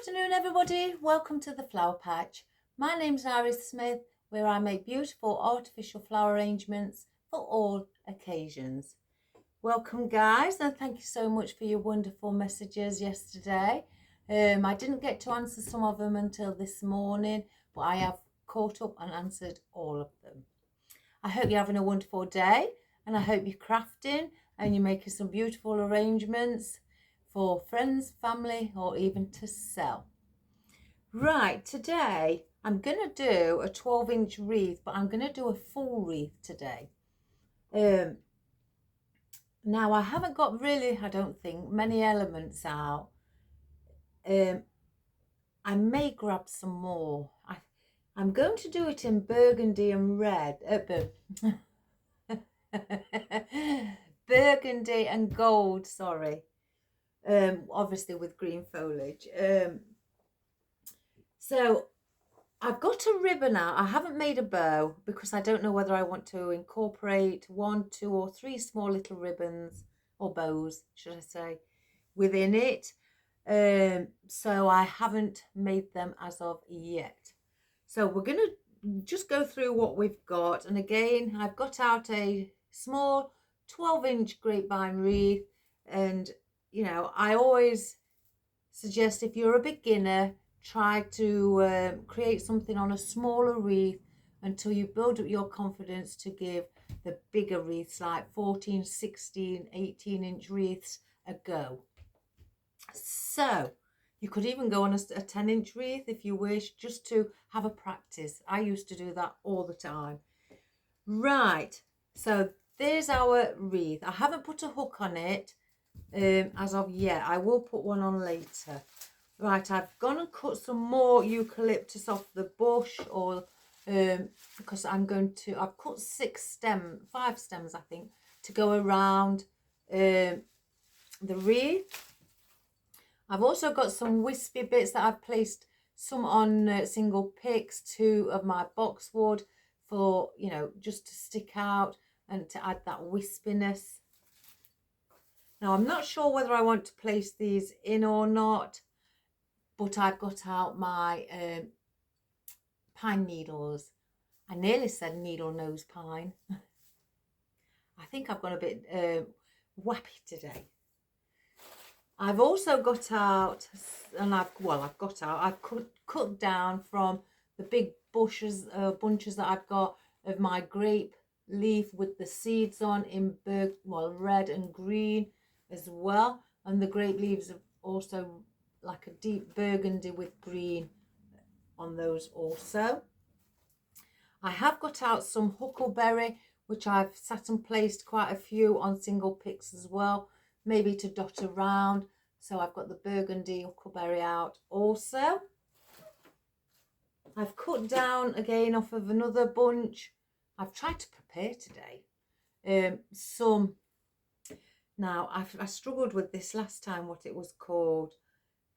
afternoon everybody, welcome to the Flower Patch. My name's Iris Smith, where I make beautiful artificial flower arrangements for all occasions. Welcome guys, and thank you so much for your wonderful messages yesterday. I didn't get to answer some of them until this morning, but I have caught up and answered all of them. I hope you're having a wonderful day, and I hope you're crafting and you're making some beautiful arrangements for friends, family, or even to sell. Right, today I'm going to do a 12-inch wreath, but I'm going to do a full wreath today. Now I haven't got really, I don't think, many elements out. I may grab some more. I'm going to do it in burgundy and red. Burgundy and gold, sorry. Obviously with green foliage. So I've got a ribbon out. I haven't made a bow because I don't know whether I want to incorporate 1, 2 or 3 small little ribbons or bows, should I say, within it. So I haven't made them as of yet. So we're going to just go through what we've got. And again, I've got out a small 12-inch grapevine wreath, and you know, I always suggest if you're a beginner, try to create something on a smaller wreath until you build up your confidence to give the bigger wreaths like 14, 16, 18-inch wreaths a go. So you could even go on a 10-inch wreath if you wish, just to have a practice. I used to do that all the time. Right, so there's our wreath. I haven't put a hook on it as of yet. I will put one on later. Right, I've gone and cut some more eucalyptus off the bush, or because I've cut 5 stems I think, to go around the wreath. I've also got some wispy bits that I've placed some on single picks, 2 of my boxwood for, you know, just to stick out and to add that wispiness. Now I'm not sure whether I want to place these in or not, but I've got out my pine needles. I nearly said needle nose pine. I think I've gone a bit wappy today. I've also got out, and I've cut down from the big bunches that I've got of my grape leaf with the seeds on in red and green as well, and the grape leaves are also like a deep burgundy with green on those also. I have got out some huckleberry, which I've sat and placed quite a few on single picks as well, maybe to dot around. So I've got the burgundy huckleberry out also. I've cut down again off of another bunch. I've tried to prepare today some. Now I struggled with this last time, what it was called,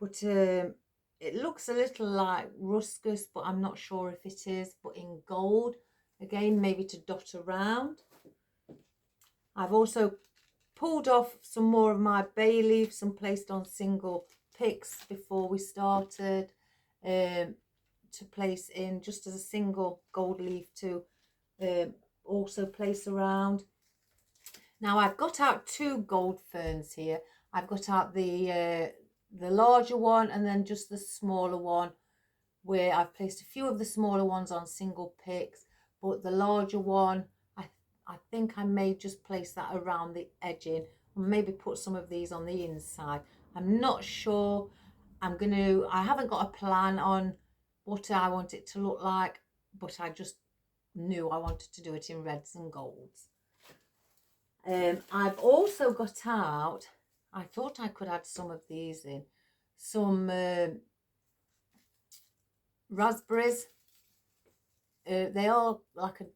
but it looks a little like ruscus, but I'm not sure if it is, but in gold again, maybe to dot around. I've also pulled off some more of my bay leaves and placed on single picks before we started, to place in just as a single gold leaf to also place around. Now I've got out 2 gold ferns here. I've got out the larger one and then just the smaller one, where I've placed a few of the smaller ones on single picks, but the larger one, I think I may just place that around the edging, and maybe put some of these on the inside. I'm not sure. I haven't got a plan on what I want it to look like, but I just knew I wanted to do it in reds and golds. I've also got out, I thought I could add some of these in, some raspberries. They are like a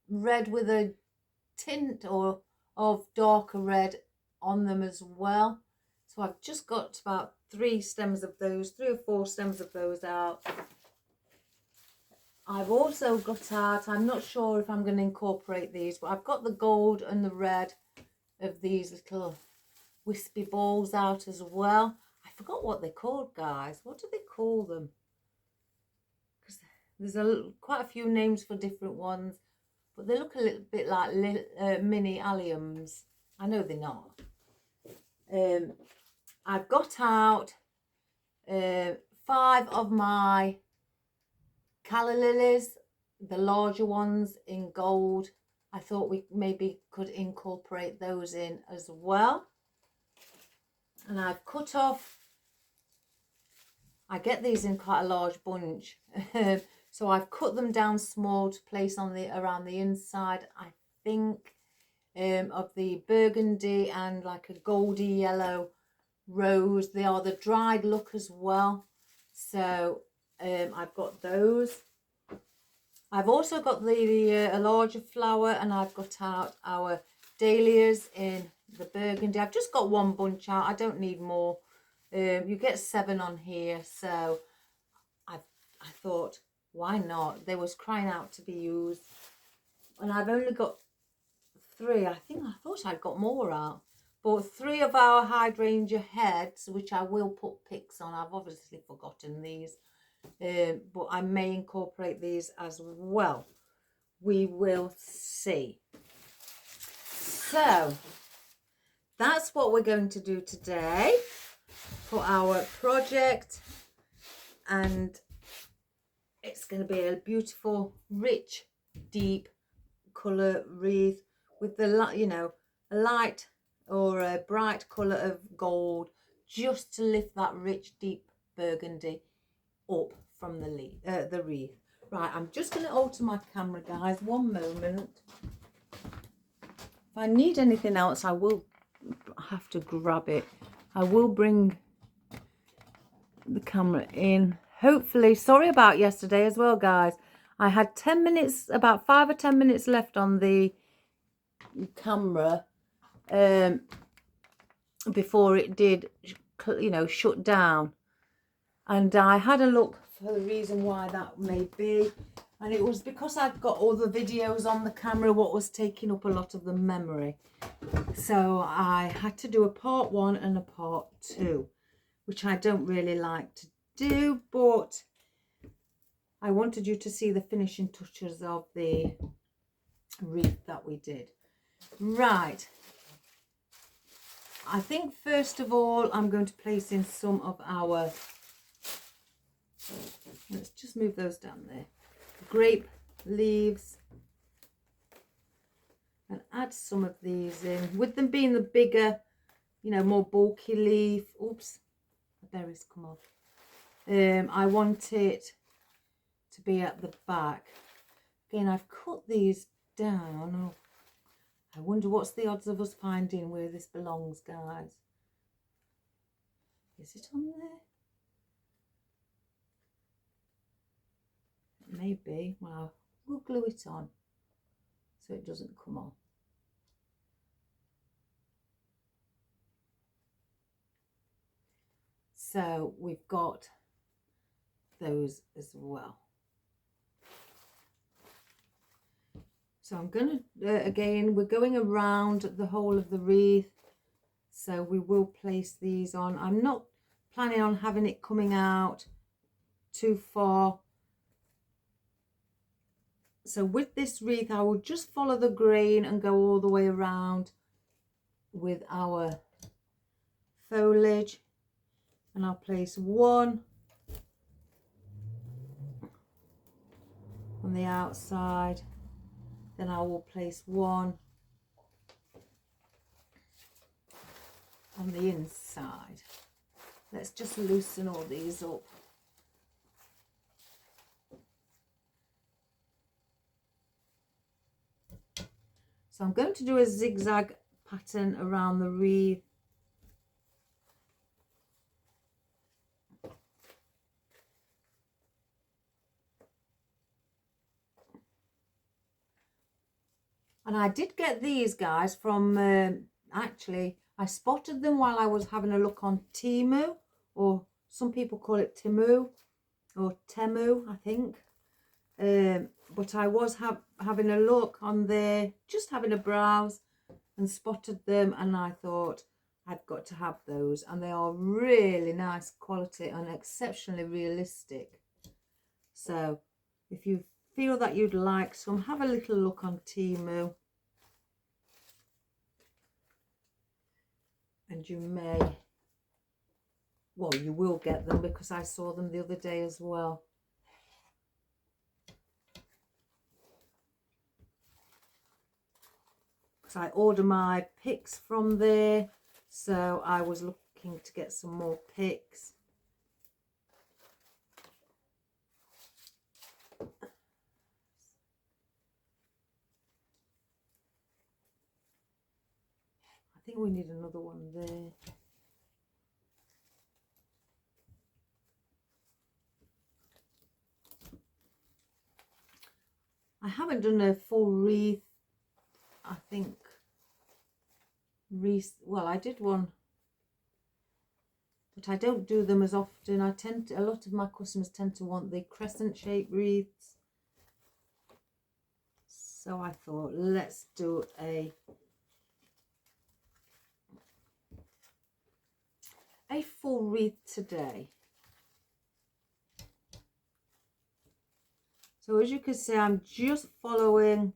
red with a tint of darker red on them as well. So I've just got about 3 stems of those, 3 or 4 stems of those out. I've also got out, I'm not sure if I'm going to incorporate these, but I've got the gold and the red of these little wispy balls out as well. I forgot what they're called, guys. What do they call them? Because there's quite a few names for different ones, but they look a little bit like mini alliums. I know they're not. I've got out 5 of my calla lilies, the larger ones in gold. I thought we maybe could incorporate those in as well. And I've cut off, I get these in quite a large bunch. So I've cut them down small to place on around the inside, I think, of the burgundy and like a goldy yellow rose. They are the dried look as well. So I've got those. I've also got a larger flower, and I've got out our dahlias in the burgundy. I've just got 1 bunch out. I don't need more. You get 7 on here, so I thought, why not? They was crying out to be used, and I've only got 3. I thought I'd got more out, but 3 of our hydrangea heads, which I will put pics on. I've obviously forgotten these. But I may incorporate these as well. We will see. So that's what we're going to do today for our project, and it's going to be a beautiful, rich, deep colour wreath with the, you know, a light or a bright colour of gold, just to lift that rich, deep burgundy up from the wreath. Right, I'm just going to alter my camera, guys. 1 moment. If I need anything else, I will have to grab it. I will bring the camera in. Hopefully, sorry about yesterday as well, guys. I had 10 minutes, about 5 or 10 minutes left on the camera before it did, you know, shut down. And I had a look for the reason why that may be. And it was because I've got all the videos on the camera, what was taking up a lot of the memory. So I had to do a part 1 and a part 2, which I don't really like to do, but I wanted you to see the finishing touches of the wreath that we did. Right. I think first of all, I'm going to place in some of our, let's just move those down there, grape leaves, and add some of these in, with them being the bigger, you know, more bulky leaf. Oops, the berries come off. I want it to be at the back. Again, I've cut these down. Oh, I wonder what's the odds of us finding where this belongs, guys. Is it on there? It may be. Well, we'll glue it on so it doesn't come off. So we've got those as well. So I'm going to, again, we're going around the whole of the wreath. So we will place these on. I'm not planning on having it coming out too far. So with this wreath, I will just follow the grain and go all the way around with our foliage. And I'll place 1 on the outside. Then I will place 1 on the inside. Let's just loosen all these up. So I'm going to do a zigzag pattern around the wreath. And I did get these, guys, from, actually, I spotted them while I was having a look on Temu, or some people call it Timu, or Temu, I think. But I was having a look on there, just having a browse, and spotted them, and I thought I've got to have those, and they are really nice quality and exceptionally realistic. So if you feel that you'd like some, have a little look on Temu, and you may, well, you will get them, because I saw them the other day as well. Because I order my picks from there, so I was looking to get some more picks. I think we need another one there. I haven't done a full wreath, I think. Well, I did one, but I don't do them as often. A lot of my customers tend to want the crescent shaped wreaths. So I thought, let's do a full wreath today. So as you can see, I'm just following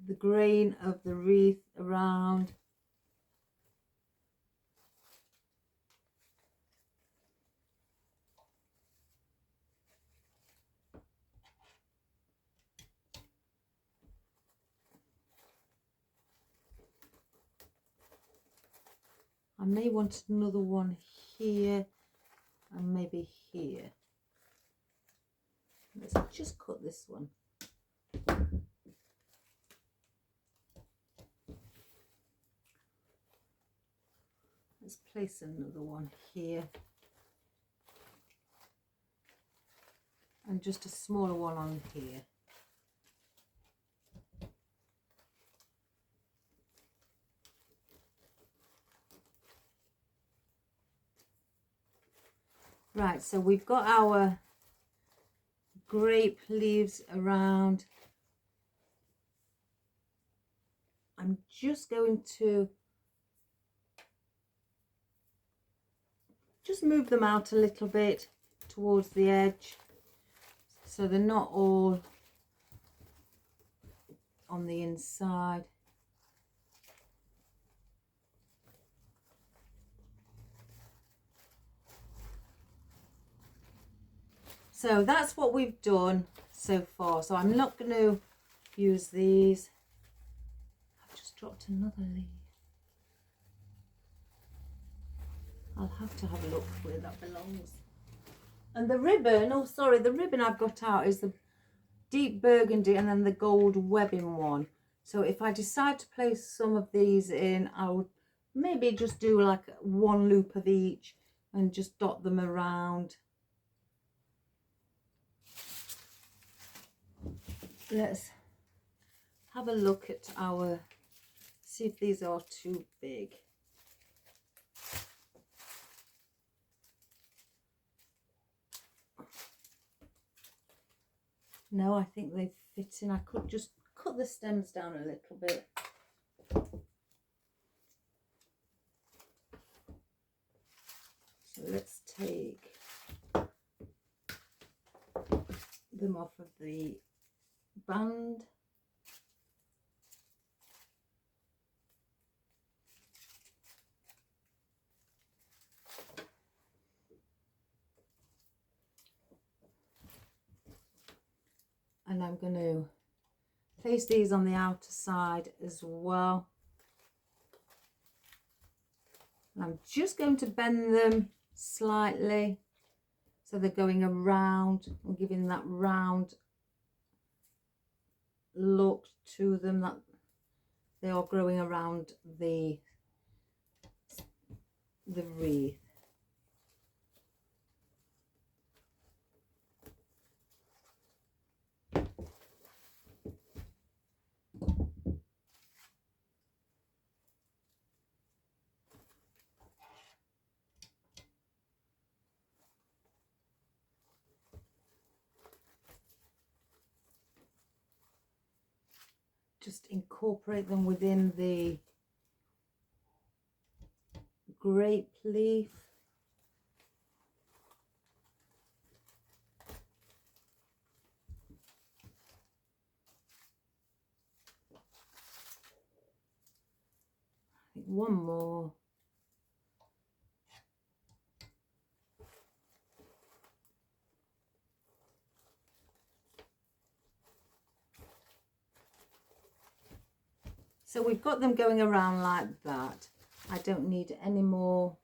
the grain of the wreath around. I may want another one here and maybe here. Let's just cut this one. Let's place another one here. And just a smaller one on here. Right, so we've got our grape leaves around. I'm just going to just move them out a little bit towards the edge, so they're not all on the inside. So that's what we've done so far. So I'm not going to use these. I've just dropped another leaf. I'll have to have a look where that belongs. And the ribbon, oh sorry, the ribbon I've got out is the deep burgundy and then the gold webbing one. So if I decide to place some of these in, I would maybe just do like one loop of each and just dot them around. Let's have a look at see if these are too big. No, I think they fit in. I could just cut the stems down a little bit. So let's take them off of the band. And I'm going to place these on the outer side as well. And I'm just going to bend them slightly so they're going around and giving that round look to them, that they are growing around the wreath. just incorporate them within the grape leaf. I think one more. So we've got them going around like that. I don't need any more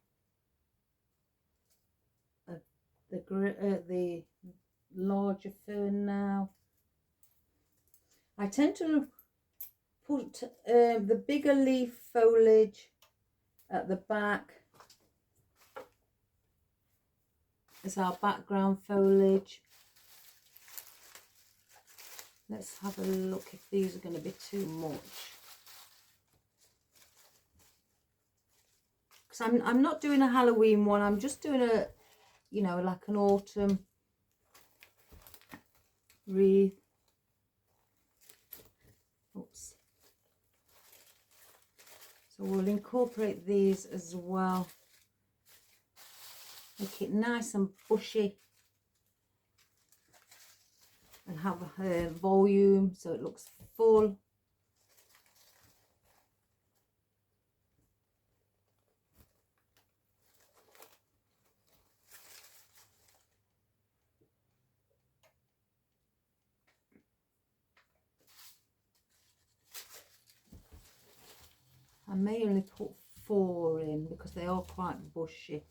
of the larger fern now. I tend to put the bigger leaf foliage at the back as our background foliage. Let's have a look if these are going to be too much. Because I'm not doing a Halloween one, I'm just doing a, you know, like an autumn wreath. Oops. So we'll incorporate these as well. Make it nice and bushy. And have a volume so it looks full. I may only put 4 in because they are quite bushy.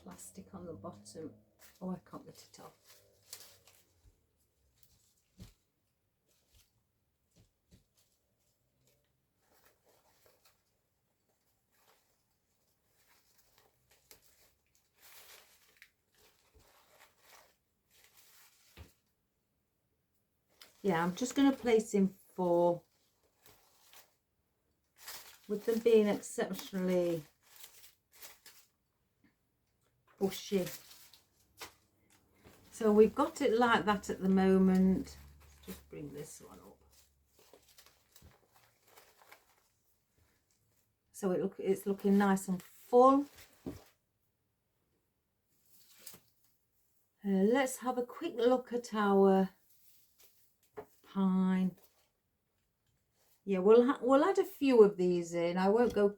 Plastic on the bottom. Oh, I can't get it off. Yeah, I'm just going to place in 4. With them being exceptionally bushy. So we've got it like that at the moment. Just bring this one up. So it's looking nice and full. Let's have a quick look at our pine. Yeah, we'll add a few of these in. I won't go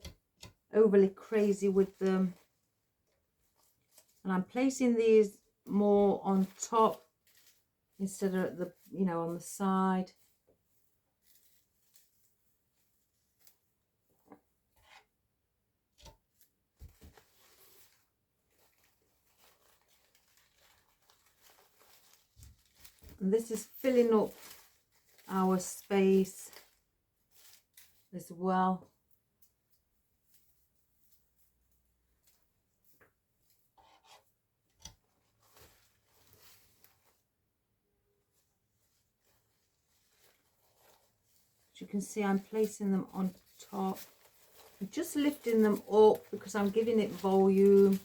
overly crazy with them. And I'm placing these more on top instead of at the, you know, on the side. And this is filling up our space as well. As you can see, I'm placing them on top. I'm just lifting them up because I'm giving it volume.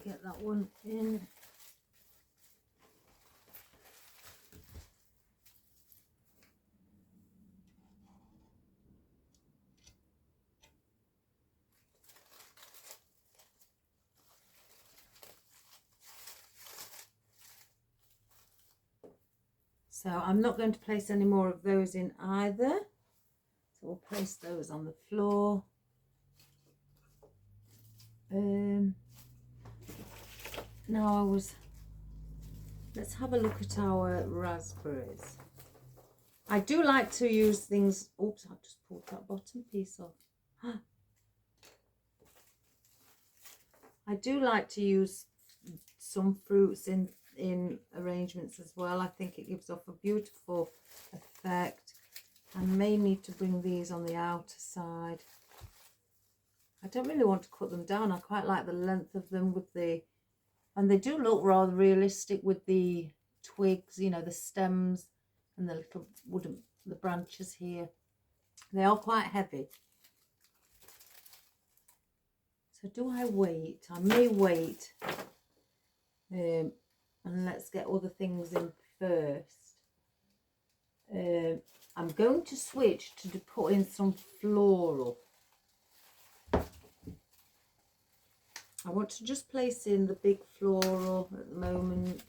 Get that one in. So I'm not going to place any more of those in either. So we'll place those on the floor. Now let's have a look at our raspberries. I do like to use things. Oops, I just pulled that bottom piece off. I do like to use some fruits in arrangements as well. I think it gives off a beautiful effect. I may need to bring these on the outer side. I don't really want to cut them down. I quite like the length of them with the, and they do look rather realistic with the twigs, you know, the stems and the little wooden, the branches here. They are quite heavy. So do I wait? I may wait. And let's get other things in first. I'm going to switch to put in some floral. I want to just place in the big floral at the moment.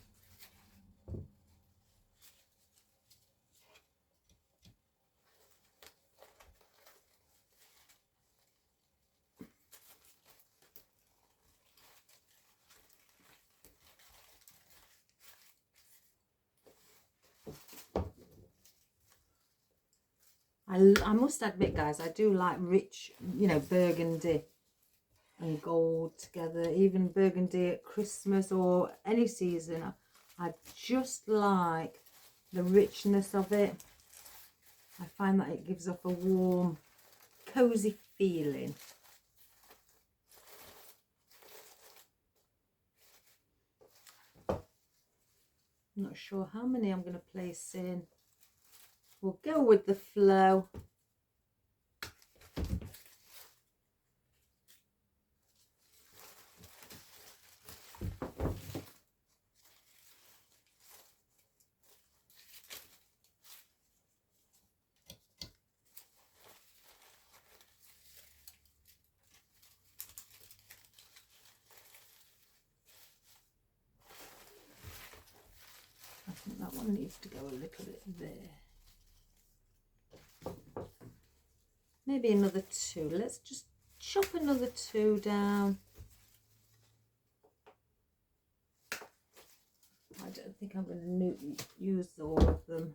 I must admit, guys, I do like rich, you know, burgundy and gold together. Even burgundy at Christmas or any season. I just like the richness of it. I find that it gives off a warm, cozy feeling. I'm not sure how many I'm going to place in. We'll go with the flow. I think that one needs to go a little bit there. Maybe another 2. Let's just chop another 2 down. I don't think I'm going to use all of them.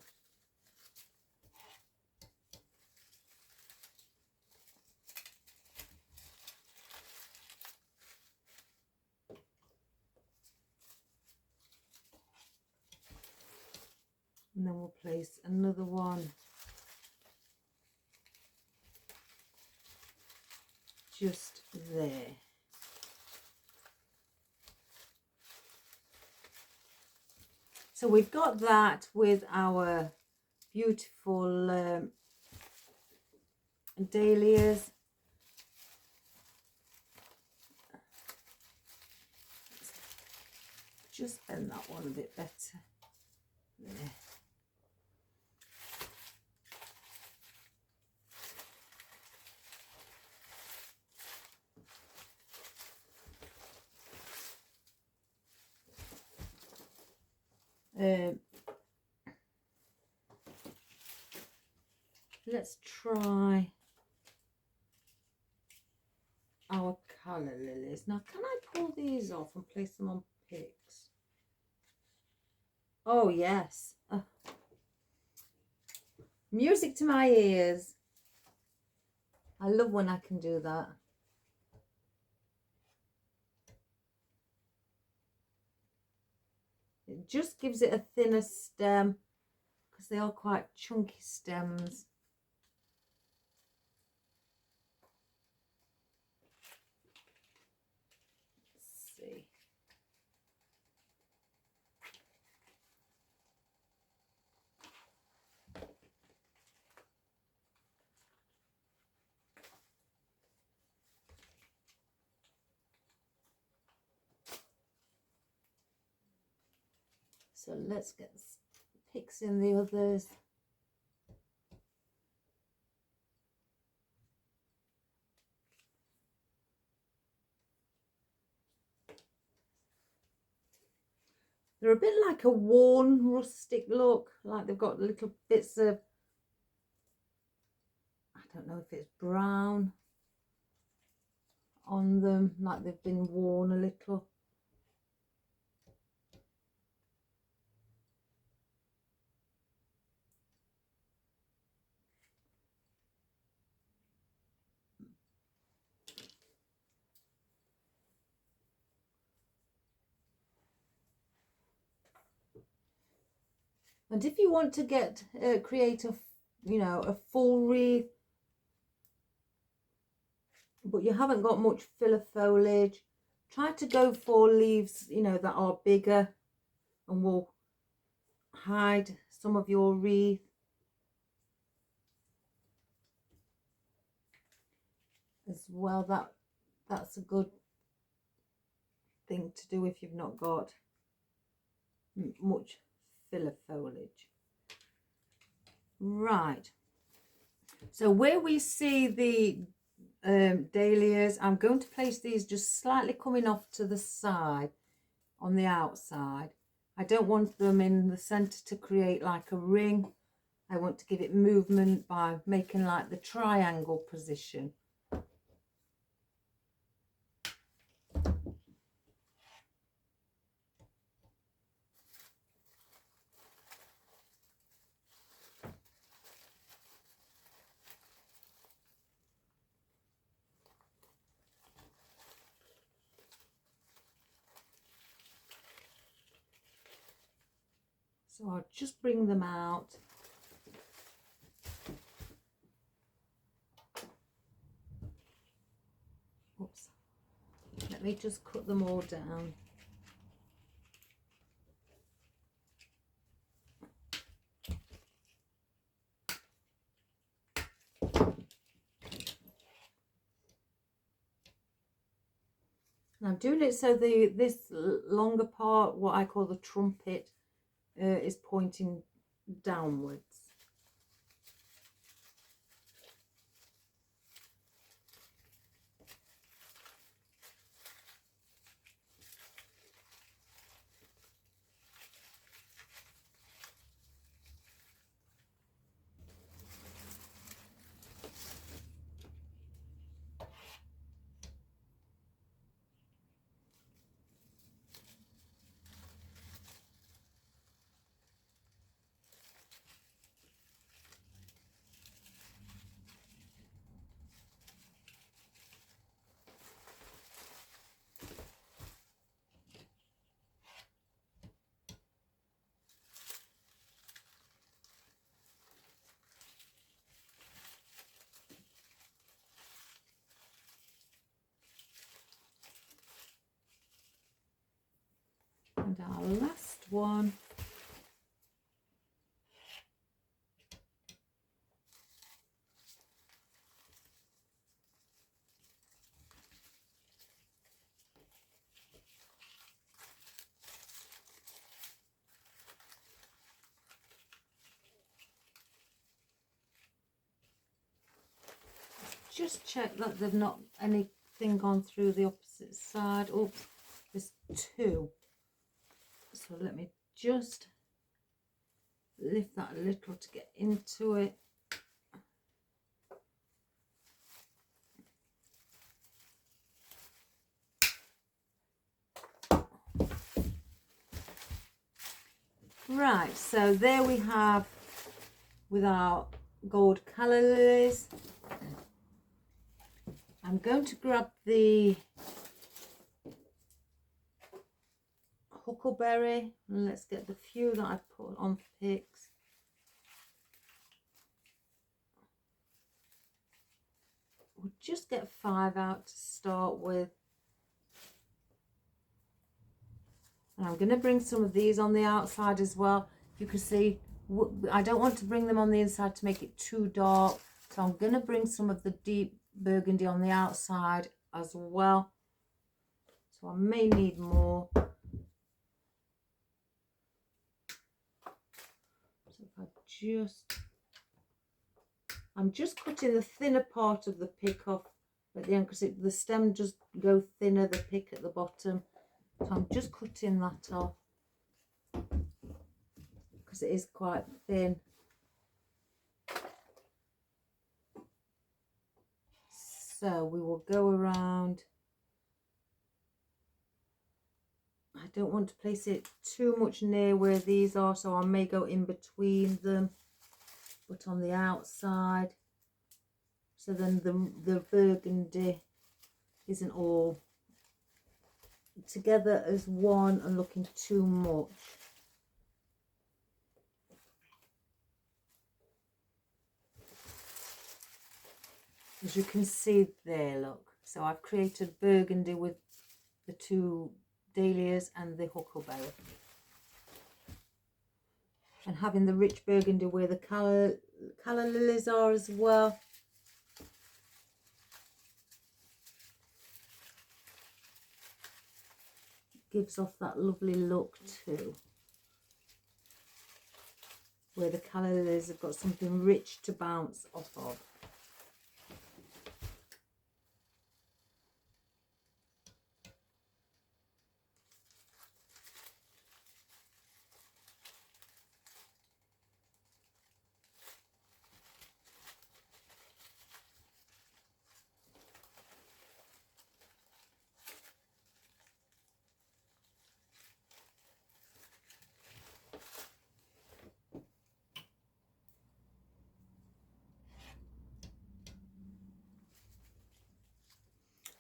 And then we'll place another one just there. So we've got that with our beautiful dahlias. Just bend that one a bit better. There. Let's try our colour lilies. Now, can I pull these off and place them on picks? Oh, yes. Music to my ears. I love when I can do that. It just gives it a thinner stem because they are quite chunky stems. Let's see. So let's get picks in the others. They're a bit like a worn rustic look, like they've got little bits of, I don't know if it's brown on them, like they've been worn a little. And if you want to create a, a full wreath, but you haven't got much filler foliage, try to go for leaves, that are bigger and will hide some of your wreath. As well, that's a good thing to do if you've not got much filler foliage. Right, so where we see the dahlias, I'm going to place these just slightly coming off to the side on the outside. I don't want them in the center to create like a ring. I want to give it movement by making like the triangle position. So I'll just bring them out. Oops. Let me just cut them all down. And I'm doing it so this longer part, what I call the trumpet, is pointing downwards. And our last one. Just check that there's not anything gone through the opposite side. Oops, there's two. So let me just lift that a little to get into it. Right, so there we have with our gold calla lilies. I'm going to grab the huckleberry and let's get the few that I put on picks. We'll just get 5 out to start with. And I'm going to bring some of these on the outside as well. You can see I don't want to bring them on the inside to make it too dark. So I'm going to bring some of the deep burgundy on the outside as well. So I may need more. So if I'm just cutting the thinner part of the pick off at the end because the stem just go thinner, the pick at the bottom. So I'm just cutting that off because it is quite thin. So we will go around. I don't want to place it too much near where these are, so I may go in between them, but on the outside. So then the burgundy isn't all together as one and looking too much. As you can see there, look. So I've created burgundy with the two dahlias and the huckleberry. And having the rich burgundy where the calla lilies are as well. Gives off that lovely look too. Where the calla lilies have got something rich to bounce off of.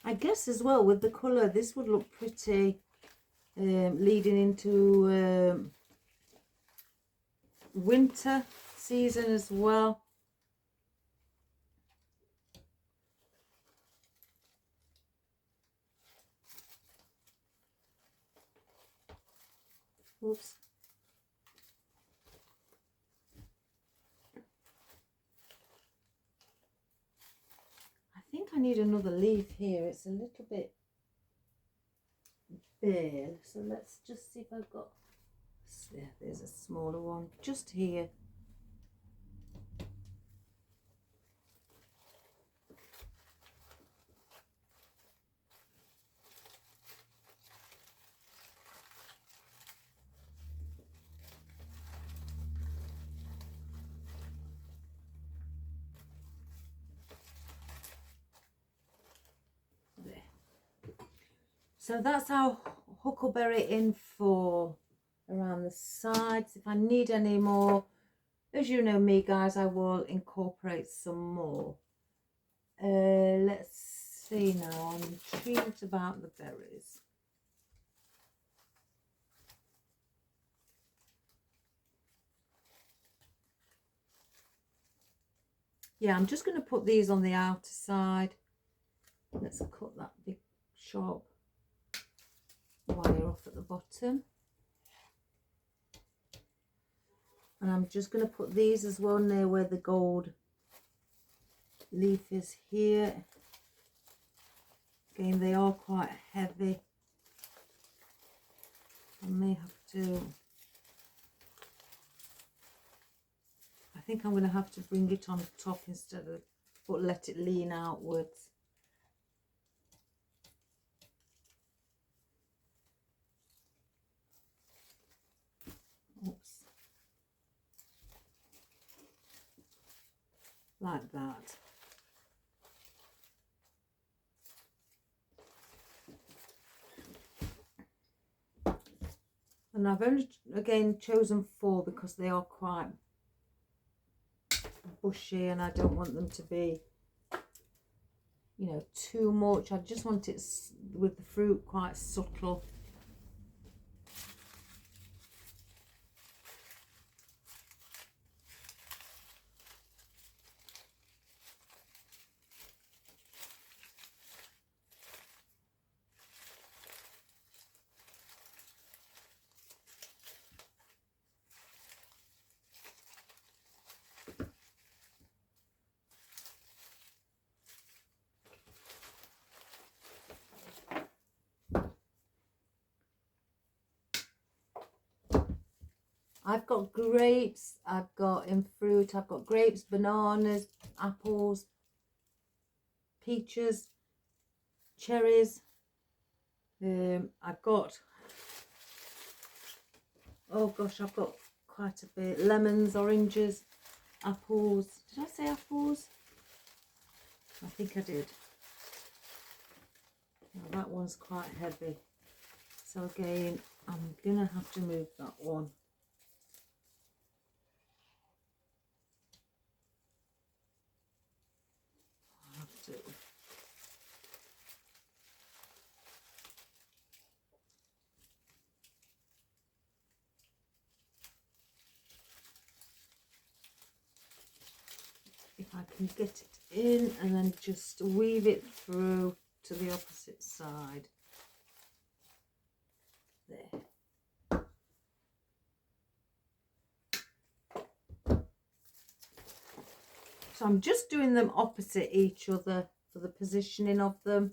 I guess as well with the colour, this would look pretty leading into winter season as well. Oops. I think I need another leaf here. It's a little bit bare. So let's just see if I've got... Yeah, there's a smaller one just here. So that's our huckleberry in for around the sides. If I need any more, as you know me guys, I will incorporate some more. Let's see now, I'm intrigued about the berries. Yeah, I'm just going to put these on the outer side. Let's cut that big sharp wire off at the bottom. And I'm just going to put these as well near where the gold leaf is here. Again, they are quite heavy. I may have to... I think I'm going to have to bring it on top instead of, but let it lean outwards. Oops. Like that. And I've only, again, chosen 4 because they are quite bushy and I don't want them to be, you know, too much. I just want it with the fruit quite subtle. I've got grapes, I've got in fruit, I've got grapes, bananas, apples, peaches, cherries. I've got, oh gosh, I've got quite a bit. Lemons, oranges, apples. Did I say apples? I think I did. Now that one's quite heavy. So again, I'm going to have to move that one. I have to. If I I can get it in and then just weave it through to the opposite side. There. So I'm just doing them opposite each other for the positioning of them.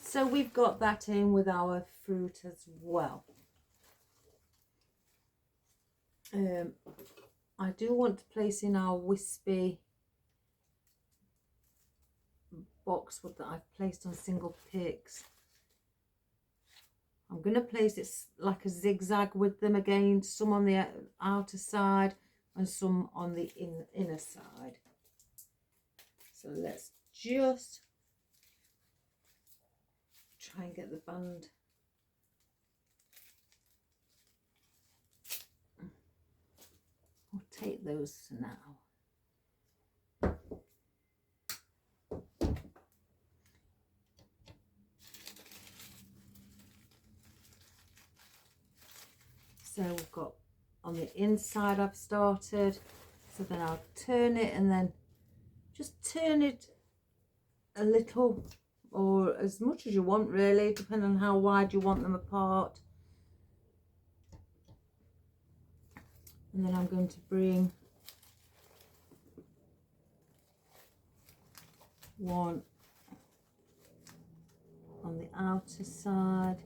So we've got that in with our fruit as well. I do want to place in our wispy boxwood that I've placed on single picks. I'm going to place it like a zigzag with them again, some on the outer side and some on the inner side. So let's just try and get the band. I'll take those now. So we've got on the inside I've started, so then I'll turn it and then just turn it a little or as much as you want really, depending on how wide you want them apart. And then I'm going to bring one on the outer side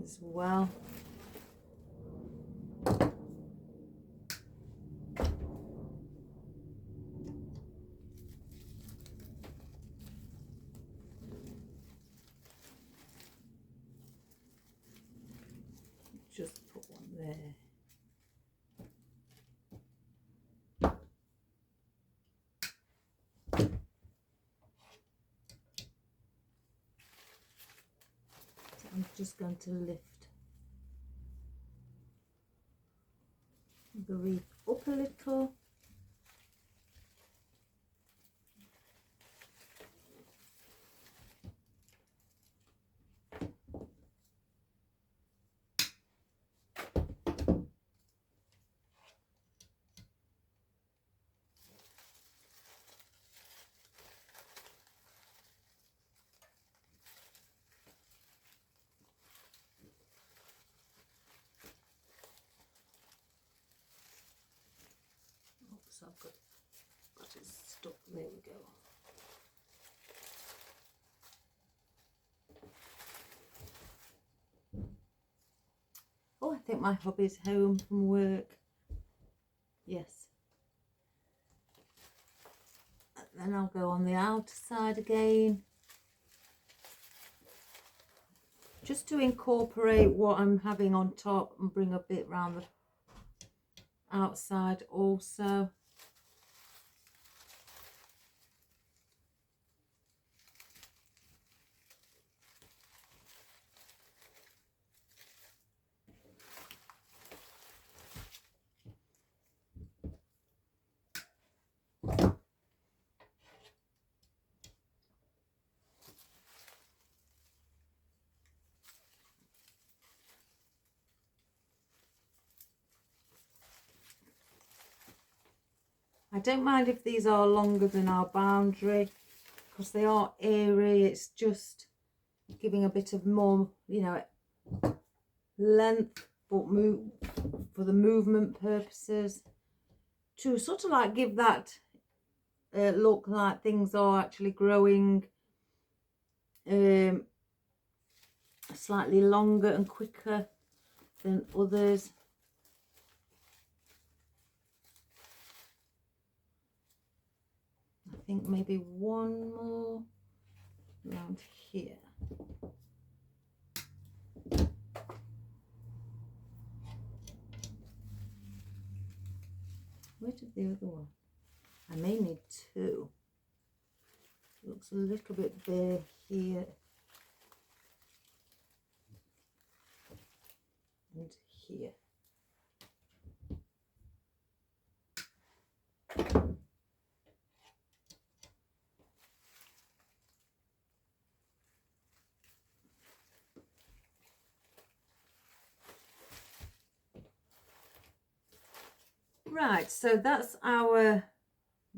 as well. Just put one there. So I'm just going to lift the wreath up a little. So I've got it stuck. There we go. Oh, I think my hubby's home from work. Yes. And then I'll go on the outer side again, just to incorporate what I'm having on top and bring a bit round the outside also. I don't mind if these are longer than our boundary because they are airy. It's just giving a bit of more, you know, length, but for the movement purposes, to sort of like give that look like things are actually growing slightly longer and quicker than others. I think maybe one more around here. Where did the other one? I may need two. Looks a little bit bare here. and here. Right, so that's our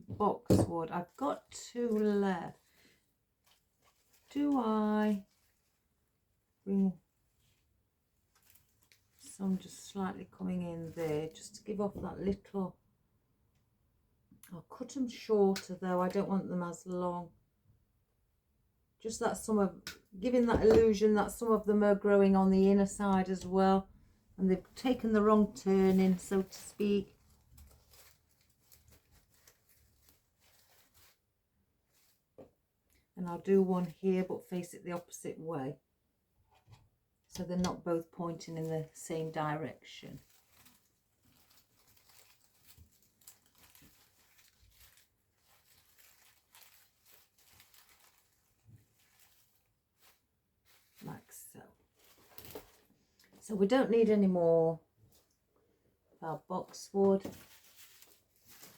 boxwood. I've got 2 left. Do I bring some just slightly coming in there just to give off that little... I'll cut them shorter though, I don't want them as long. Just that some of, giving that illusion that some of them are growing on the inner side as well, and they've taken the wrong turning, so to speak. And I'll do one here but face it the opposite way, so they're not both pointing in the same direction. Like so. So we don't need any more of our boxwood.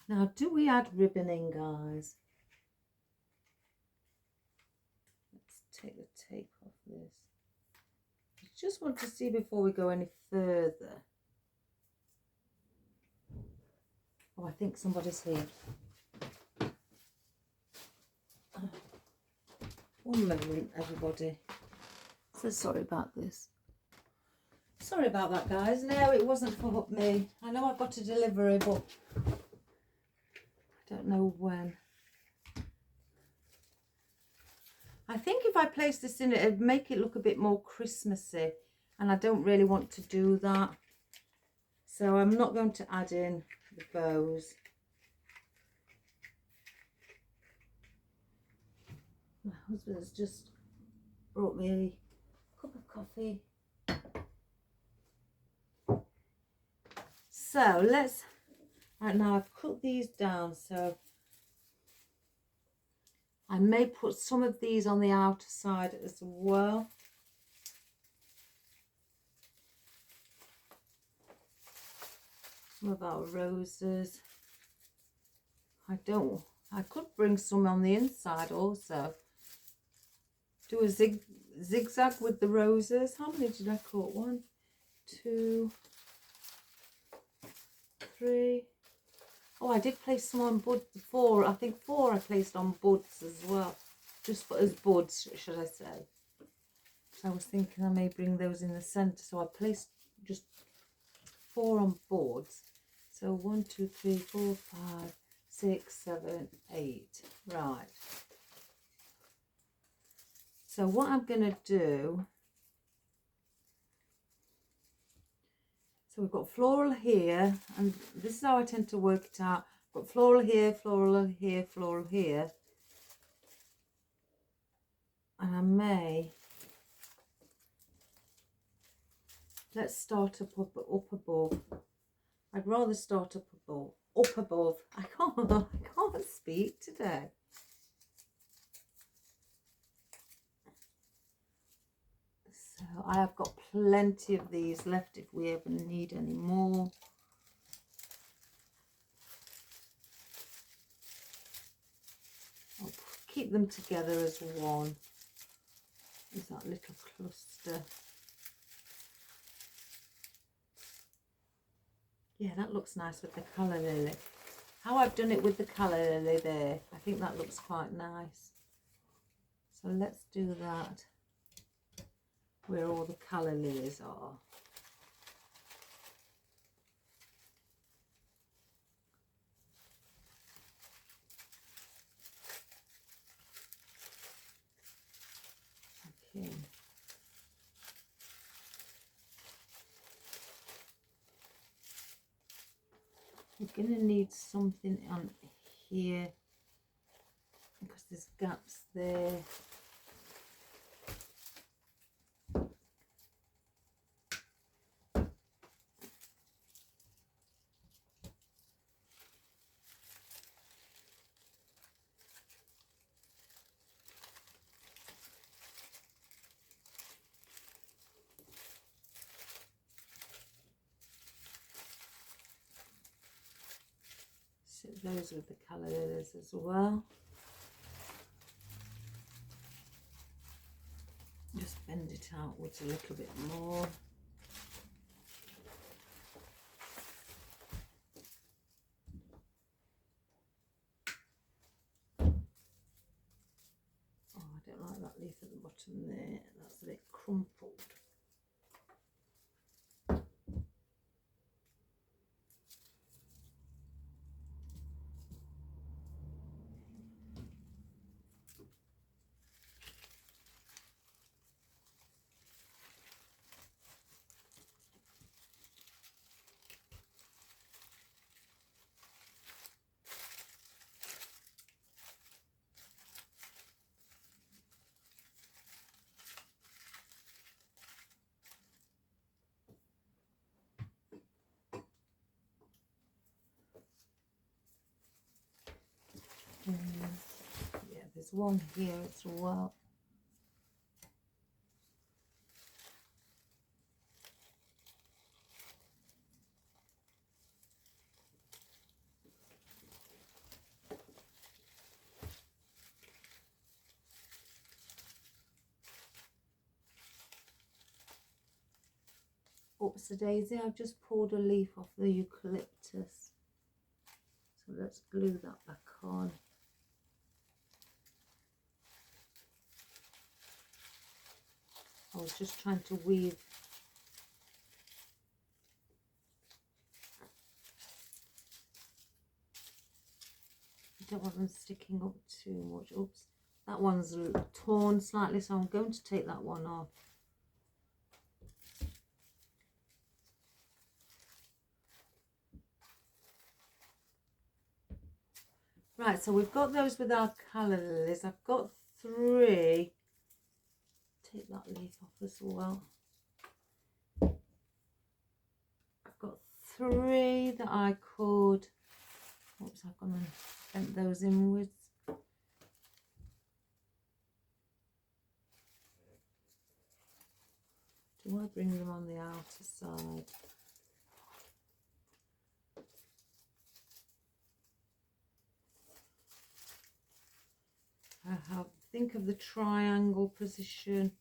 Now, do we add ribboning, guys? Let's take the tape off this. I just want to see before we go any further. Oh, I think somebody's here. One moment, everybody. So sorry about this. Sorry about that, guys. No, it wasn't for me. I know I've got a delivery, but I don't know when. I think if I place this in, it'd make it look a bit more Christmassy, and I don't really want to do that. So I'm not going to add in the bows. My husband's just brought me a cup of coffee. So let's, right now I've cut these down, so I may put some of these on the outer side as well. Some of our roses. I could bring some on the inside also. Do a zigzag with the roses. How many did I cut? 1, 2, 3. Oh, I did place some on buds. 4. I think 4 I placed on buds as well. Just as buds, should I say. So I was thinking I may bring those in the centre. So I placed just 4 on buds. So 1, 2, 3, 4, 5, 6, 7, 8. Right. So what I'm going to do, so we've got floral here, and this is how I tend to work it out. I've got floral here, floral here, floral here. And I may, let's start up above. I'd rather start up above. I can't speak today. So I have got plenty of these left if we ever need any more. I'll keep them together as one. There's that little cluster. Yeah, that looks nice with the colour lily. How I've done it with the colour lily there, I think that looks quite nice. So let's do that where all the colour lilies are. Okay. We're going to need something on here because there's gaps there. It goes with the calla lilies as well. Just bend it outwards a little bit more. Oh, I don't like that leaf at the bottom there. That's a bit crumpled. Yeah, there's one here as well. Oops, a daisy, I've just pulled a leaf off the eucalyptus. So let's glue that back on. I was just trying to weave. I don't want them sticking up too much. Oops, that one's torn slightly, so I'm going to take that one off. Right, so we've got those with our calla lilies. I've got 3. Take that leaf off as well. I've got 3 that I could. Oops, I've gone and bent those inwards. Do I bring them on the outer side? Think of the triangle position.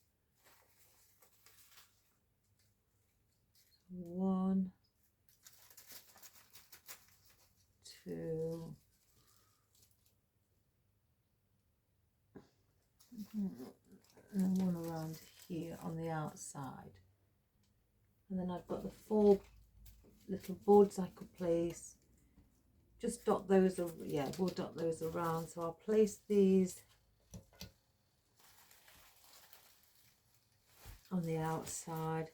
1, 2, and then one around here on the outside. And then I've got the 4 little boards I could place. Just dot those, yeah, we'll dot those around. So I'll place these on the outside.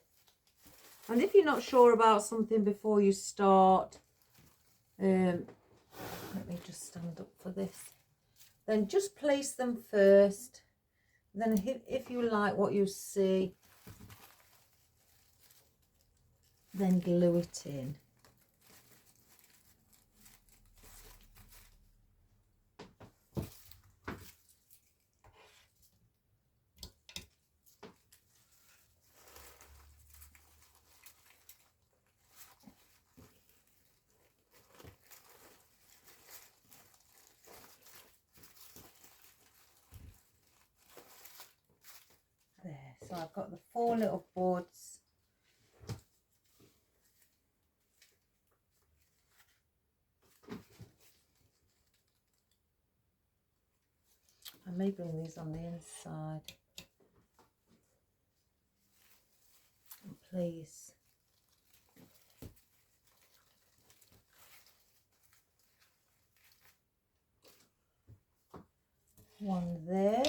And if you're not sure about something before you start, let me just stand up for this, then just place them first. Then if you like what you see, then glue it in. There, so I've got the 4 little boards. I may bring these on the inside and place one there.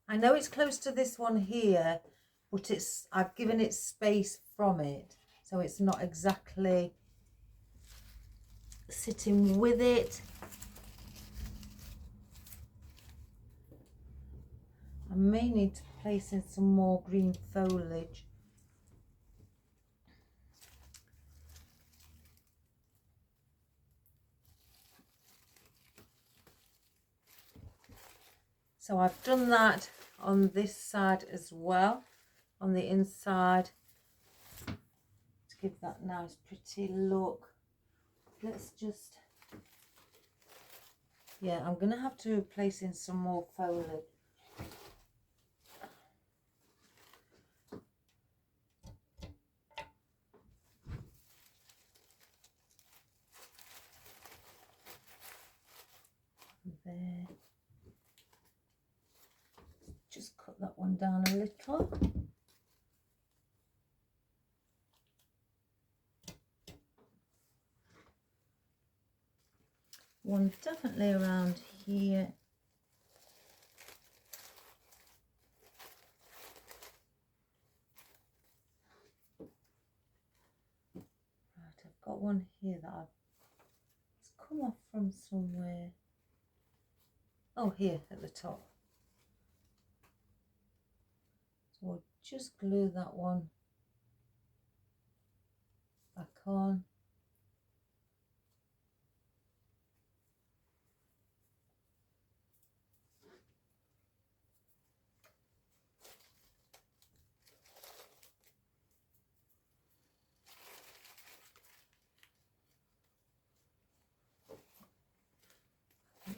I know it's close to this one here, but I've given it space from it, so it's not exactly sitting with it. I may need to place in some more green foliage. So I've done that on this side as well. on the inside to give that nice pretty look. Let's just, yeah, I'm going to have to place in some more foliage. There. Just cut that one down a little. One definitely around here. Right, I've got one here that it's come off from somewhere. Oh, here at the top. So we'll just glue that one back on.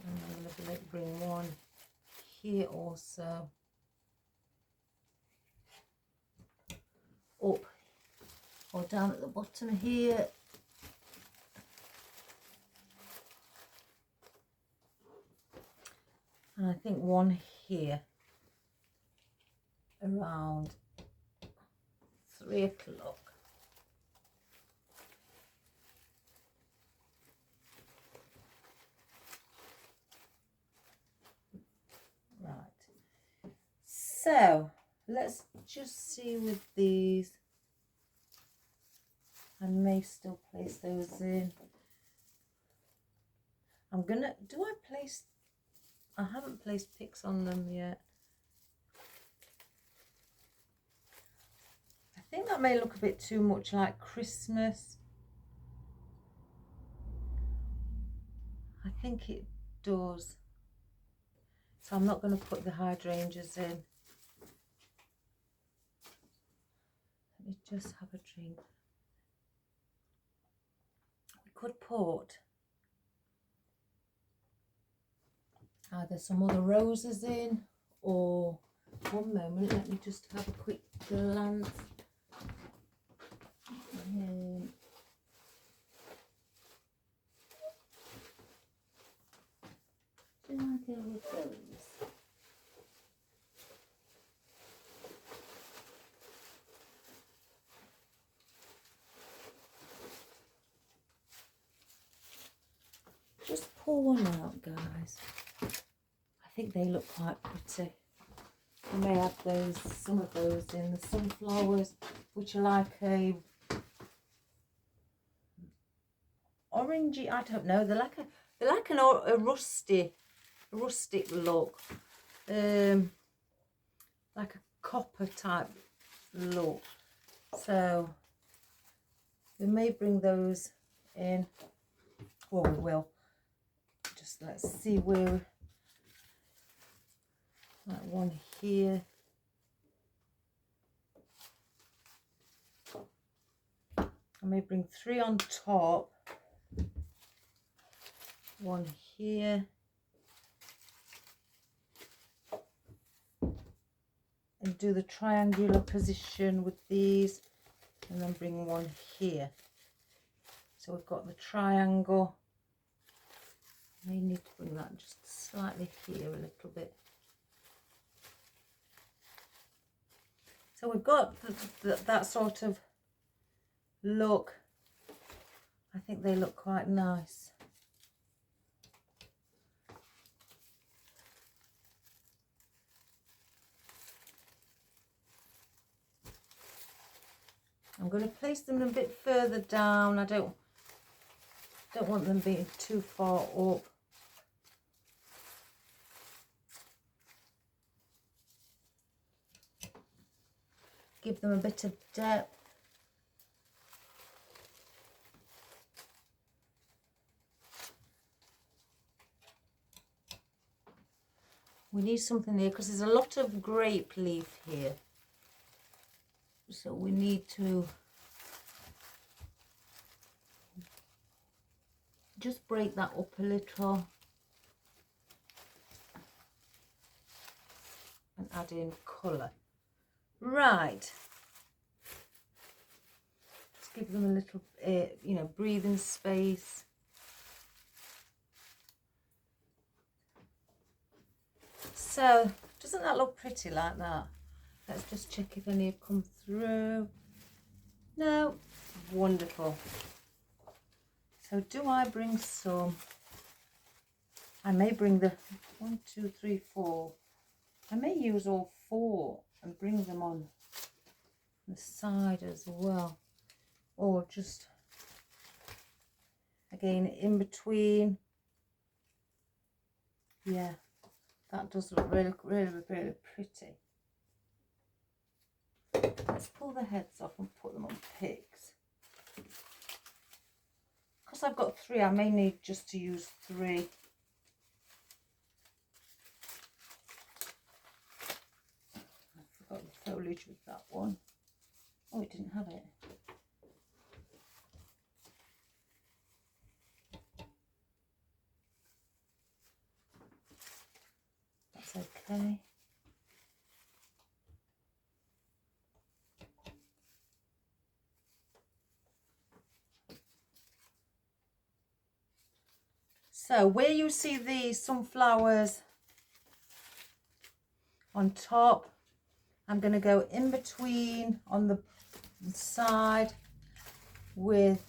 And I'm going to bring one here also up or down at the bottom here. And I think one here around 3 o'clock. Right. So let's just see with these. I may still place those in. I'm gonna, do I place, I haven't placed picks on them yet. I think that may look a bit too much like Christmas. I think it does. So I'm not going to put the hydrangeas in. Let me just have a drink. We could put either some other roses in, or one moment, let me just have a quick glance. Should I go with those? Just pull one out, guys. I think they look quite pretty. I may have those, some of those in the sunflowers, which are like a orangey. I don't know. They're like a rustic look, like a copper type look. So we may bring those in, or we will. Just let's see where. Like one here. I may bring 3 on top. One here. And do the triangular position with these. And then bring one here. So we've got the triangle. I may need to bring that just slightly here a little bit. So we've got that sort of look. I think they look quite nice. I'm going to place them a bit further down. I don't want them being too far up. Give them a bit of depth. We need something here because there's a lot of grape leaf here. So we need to just break that up a little and add in colour. Right. Just give them a little, you know, breathing space. So, doesn't that look pretty like that? Let's just check if any have come through. No, wonderful. So do I bring some? I may bring the 1, 2, 3, 4. I may use all 4 and bring them on the side as well. Or just, again, in between. Yeah, that does look really, really, really pretty. Let's pull the heads off and put them on picks. Because I've got 3, I may need just to use 3. I forgot the foliage with that one. Oh, it didn't have it. That's okay. So where you see the sunflowers on top, I'm going to go in between on the side with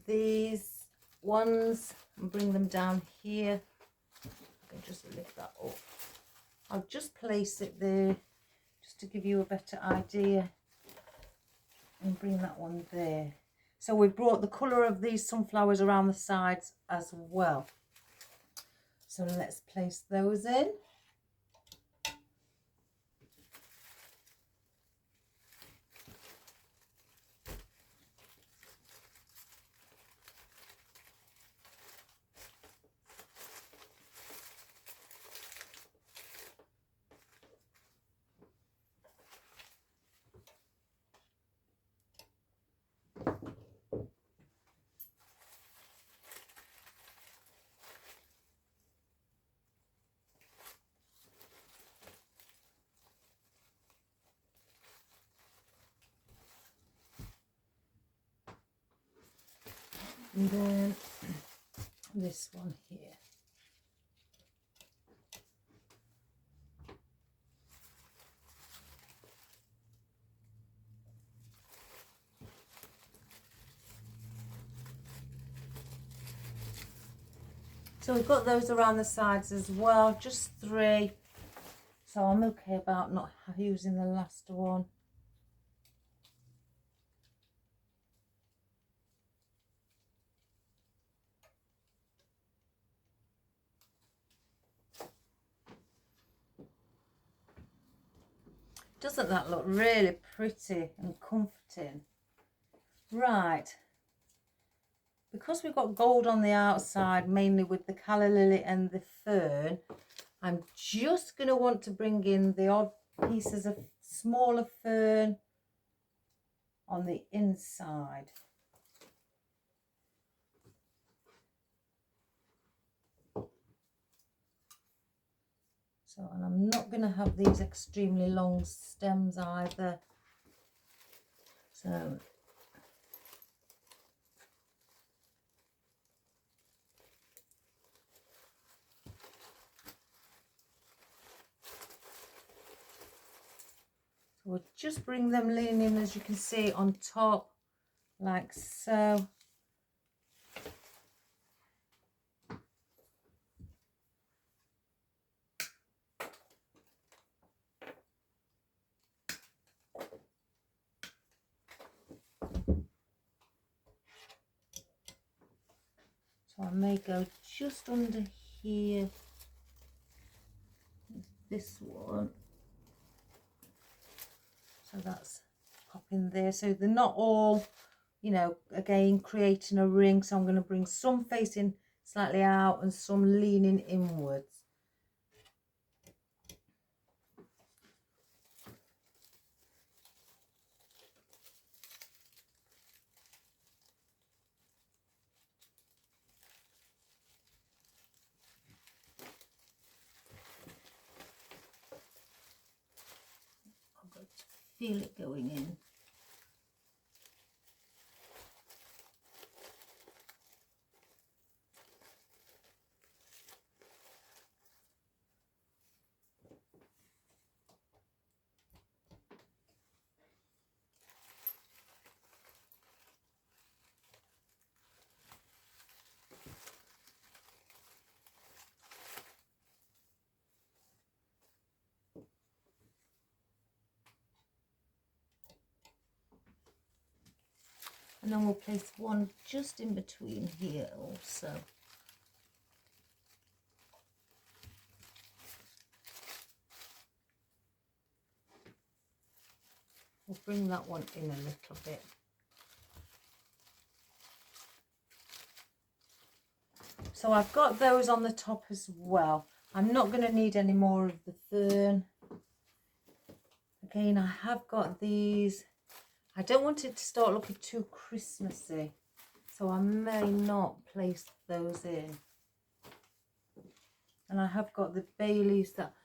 these ones and bring them down here. I can just lift that up. I'll just place it there just to give you a better idea and bring that one there. So we've brought the colour of these sunflowers around the sides as well. So let's place those in. And then this one here. So we've got those around the sides as well, just 3. So I'm okay about not using the last one. Doesn't that look really pretty and comforting? Right. Because we've got gold on the outside, mainly with the calla lily and the fern, I'm just going to want to bring in the odd pieces of smaller fern on the inside. So, and I'm not going to have these extremely long stems either. So we'll just bring them leaning, as you can see, on top, like so. So I may go just under here, this one. So that's popping there. So they're not all, you know, again, creating a ring. So I'm going to bring some facing slightly out and some leaning inwards. feel it going in. And then we'll place one just in between here also. We'll bring that one in a little bit. So I've got those on the top as well. I'm not going to need any more of the fern. Again, I have got these. I don't want it to start looking too Christmassy, so I may not place those in. And I have got the bay leaves that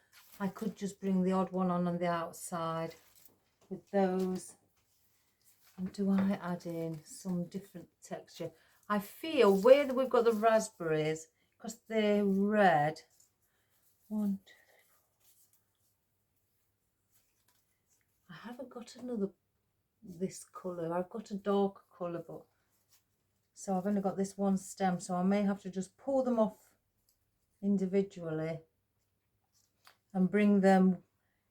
I could just bring the odd one on the outside with those. And do I add in some different texture? I feel where we've got the raspberries, because they're red. 1, 2, 3, 4. I haven't got another this colour. I've got a dark colour, but so I've only got this one stem, so I may have to just pull them off individually and bring them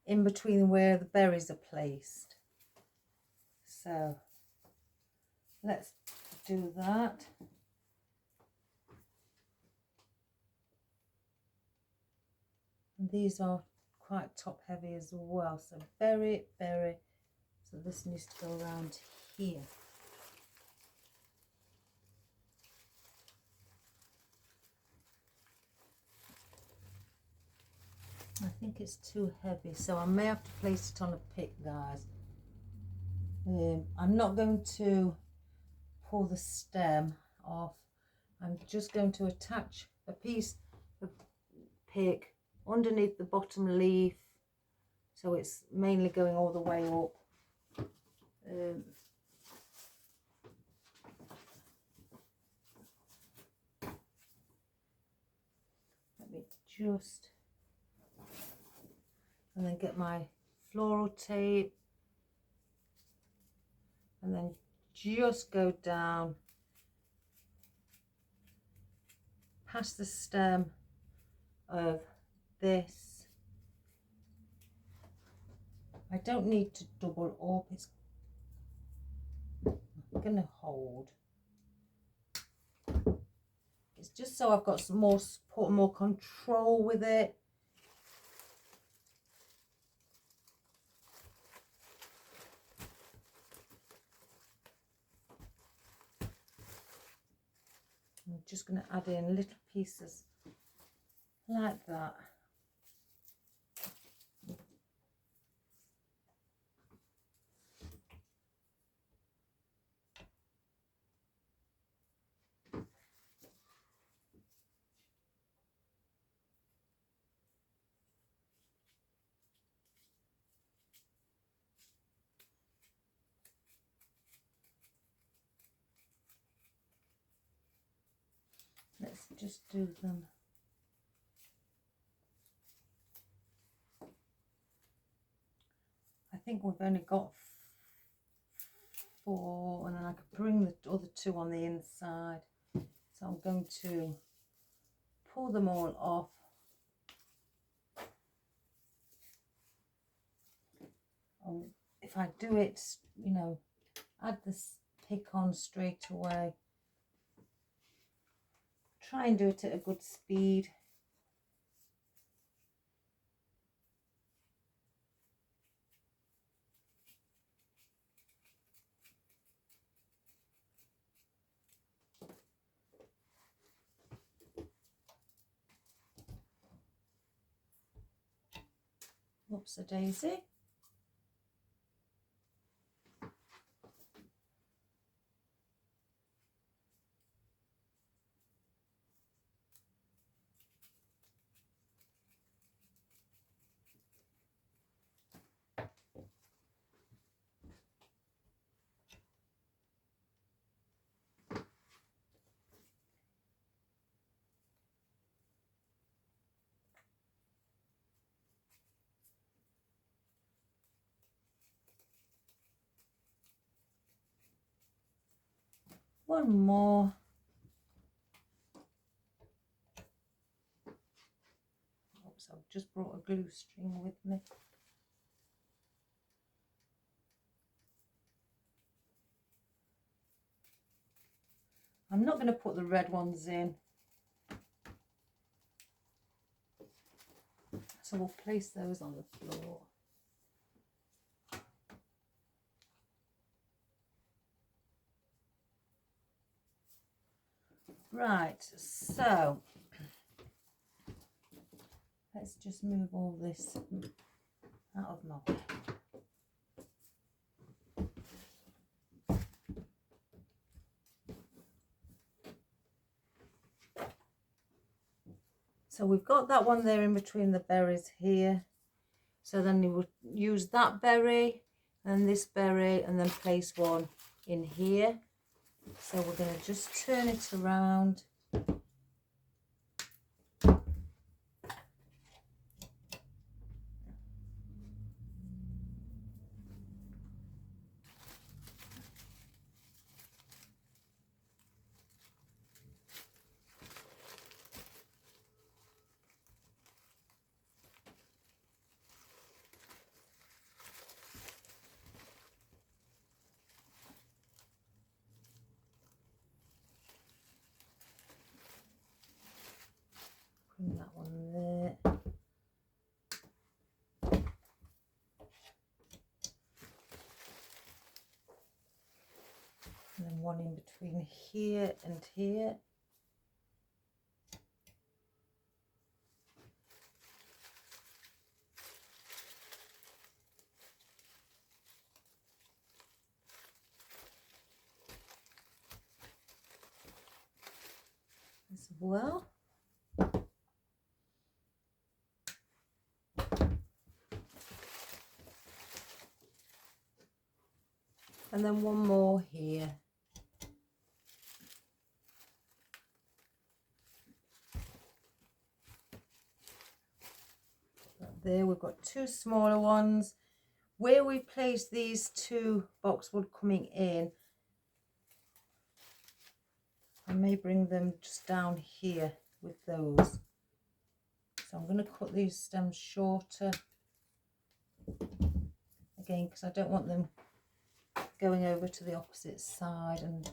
in between where the berries are placed. So let's do that. And these are quite top heavy as well, so berry, so this needs to go around here. I think it's too heavy, so I may have to place it on a pick, guys. I'm not going to pull the stem off. I'm just going to attach a piece of pick underneath the bottom leaf, so it's mainly going all the way up. Let me just, and then get my floral tape, and then just go down past the stem of this. I don't need to double up, it's gonna hold. It's just so I've got some more support and more control with it. I'm just going to add in little pieces like that. Let's just do them. I think we've only got 4, and then I could bring the other 2 on the inside. So I'm going to pull them all off. If I do it, you know, add this pick on straight away. Try and do it at a good speed. Whoops a daisy. one more. Oops, I've just brought a glue string with me. I'm not going to put the red ones in. So we'll place those on the floor. Right, so let's just move all this out of my way. So we've got that one there in between the berries here. So then you would use that berry and this berry and then place one in here. So we're going to just turn it around. Bring that one there. And then one in between here and here. As well. And then one more here. There we've got two smaller ones. Where we place these two boxwood coming in, I may bring them just down here with those. So I'm going to cut these stems shorter again because I don't want them going over to the opposite side. And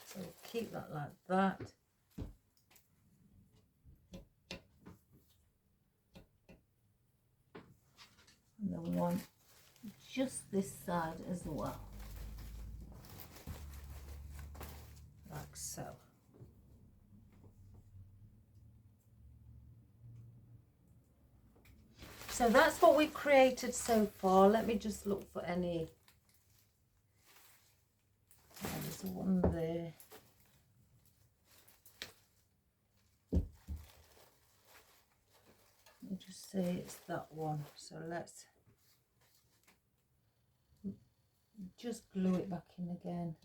so keep that like that. And then one just this side as well, like so. So that's what we've created so far. Let me just look for any. Oh, there's one there. Let me just say it's that one. So let's just glue it back in again.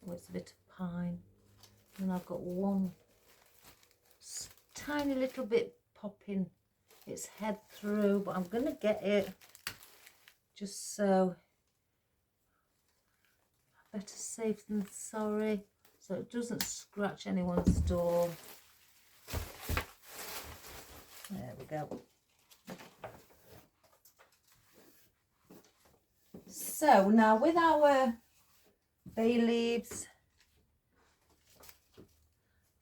Oh, it's a bit of pine. And I've got one tiny little bit popping its head through, but I'm going to get it just so, better safe than sorry, so it doesn't scratch anyone's door. There we go. So now with our bay leaves,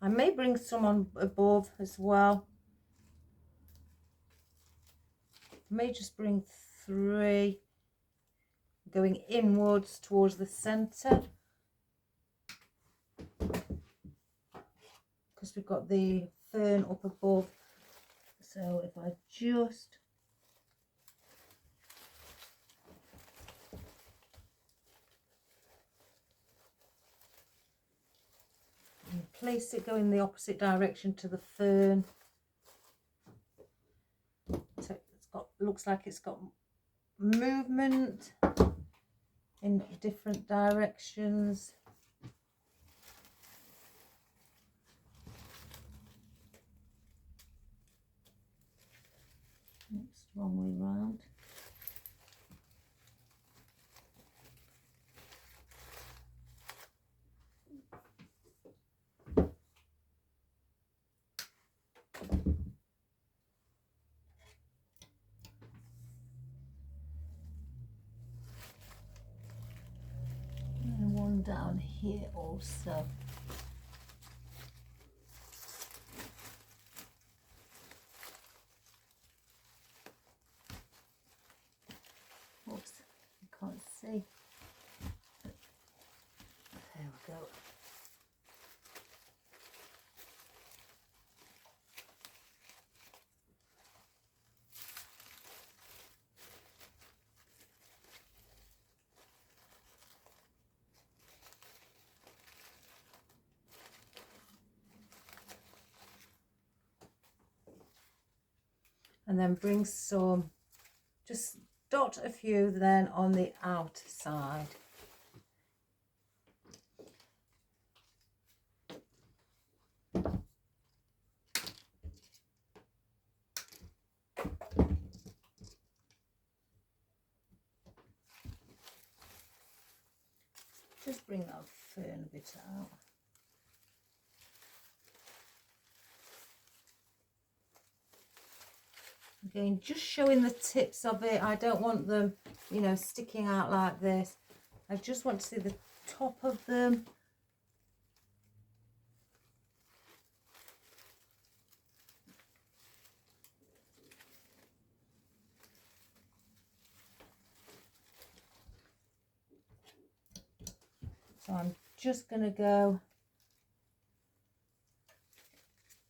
I may bring some on above as well. I may just bring 3 going inwards towards the centre, because we've got the fern up above. So if I just place it going the opposite direction to the fern. So it's got, looks like it's got movement in different directions. Next, wrong way round. And one down here also. Oops, you can't see. There we go. And then bring some, just dot a few then on the outside. Just bring that fern a bit out. Again, just showing the tips of it. I don't want them, you know, sticking out like this. I just want to see the top of them. So I'm just going to go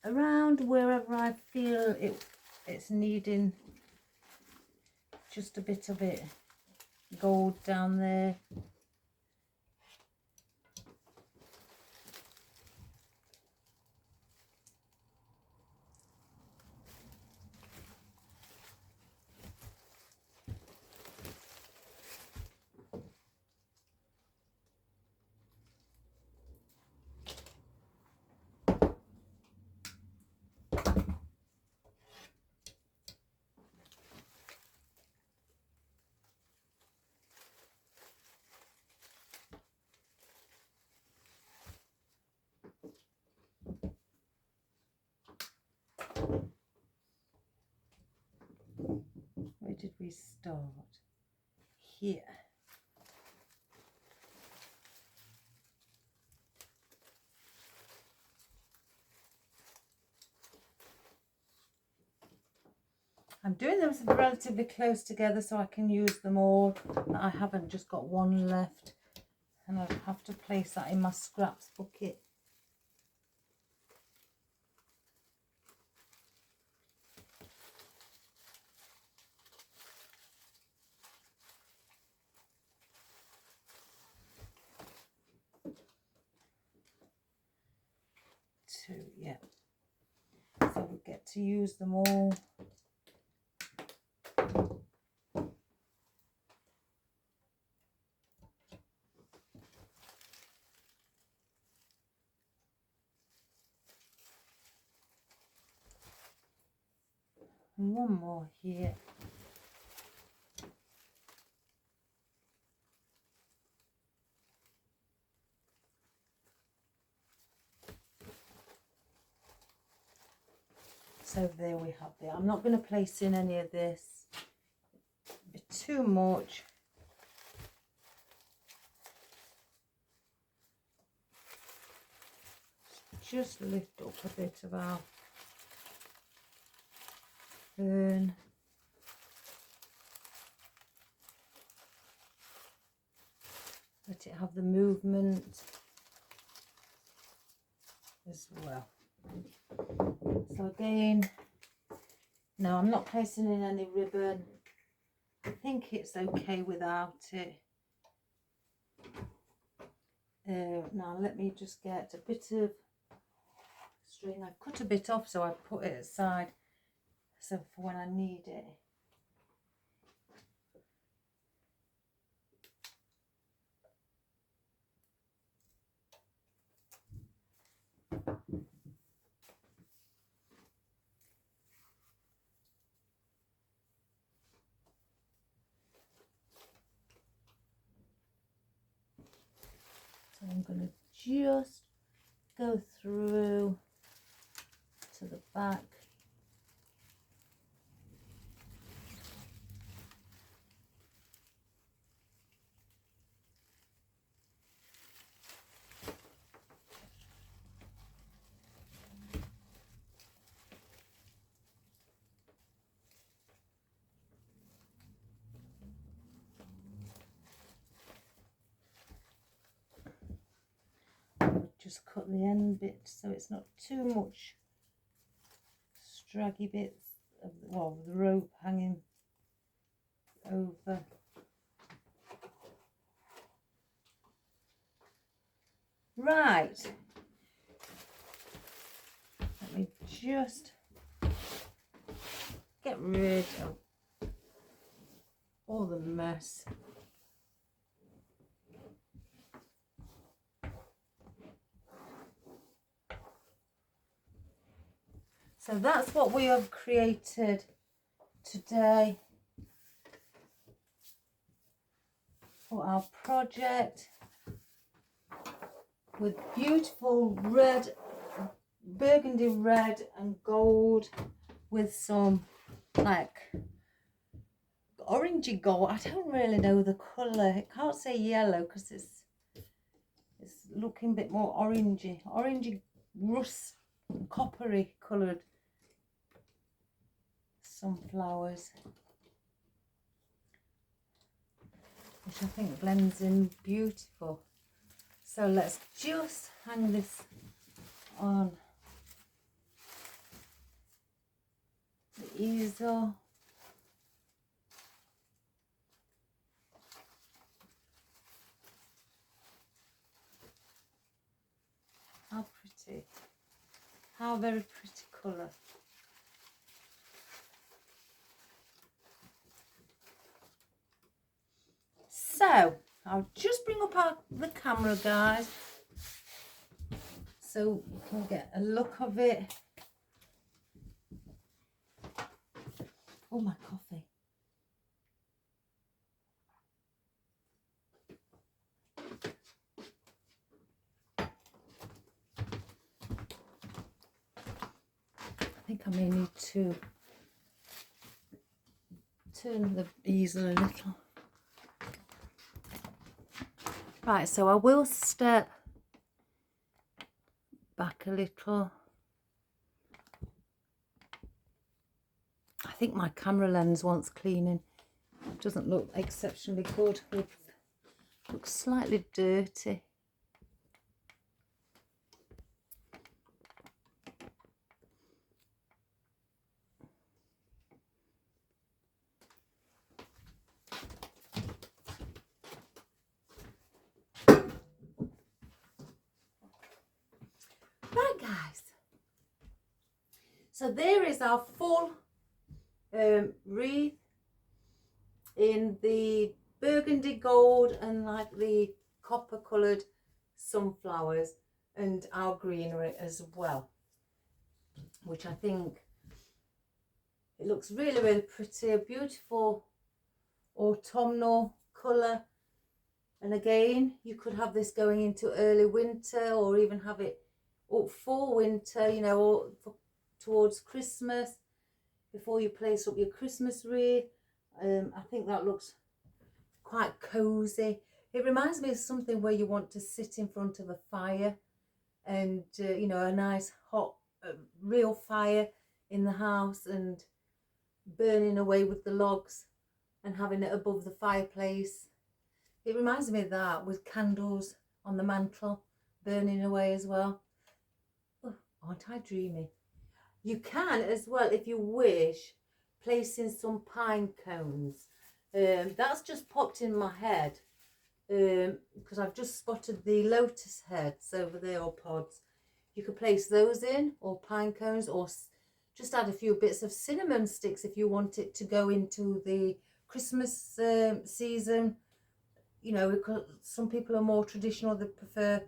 around wherever I feel it's needing just a bit of it gold down there. Where did we start? Here. I'm doing them relatively close together so I can use them all. I haven't just got one left, and I'll have to place that in my scraps bucket. Two, yeah. So we get to use them all. And one more here. So there we have it. I'm not going to place in any of this. It'd be too much. Just lift up a bit of our fern. Let it have the movement as well. So again, no, I'm not placing in any ribbon. I think it's okay without it. Now let me just get a bit of string. I've cut a bit off, so I put it aside so for when I need it. So I'm going to just go through to the back. Just cut the end bit so it's not too much straggy bits of the rope hanging over. Right, let me just get rid of all the mess. So that's what we have created today for our project, with beautiful red, burgundy red and gold, with some like orangey gold. I don't really know the colour. I can't say yellow because it's looking a bit more orangey rust, coppery coloured sunflowers, which I think blends in beautiful. So let's just hang this on the easel. How pretty. How very pretty colour. So I'll just bring up the camera, guys, so you can get a look of it. Oh, my coffee. I think I may need to turn the easel a little. Right, so I will step back a little. I think my camera lens wants cleaning. It doesn't look exceptionally good. It looks slightly dirty. Right, guys, so there is our full wreath in the burgundy gold and like the copper coloured sunflowers, and our greenery as well, which I think it looks really, really pretty. A beautiful autumnal colour. And again, you could have this going into early winter, or even have it up for winter, you know, or towards Christmas, before you place up your Christmas wreath. I think that looks quite cozy. It reminds me of something where you want to sit in front of a fire, and you know, a nice hot real fire in the house, and burning away with the logs and having it above the fireplace. It reminds me of that, with candles on the mantle burning away as well. Oh, aren't I dreamy? You can as well, if you wish, place in some pine cones. That's just popped in my head because I've just spotted the lotus heads over there, or pods. You could place those in, or pine cones, or just add a few bits of cinnamon sticks if you want it to go into the Christmas season. You know, because some people are more traditional, they prefer,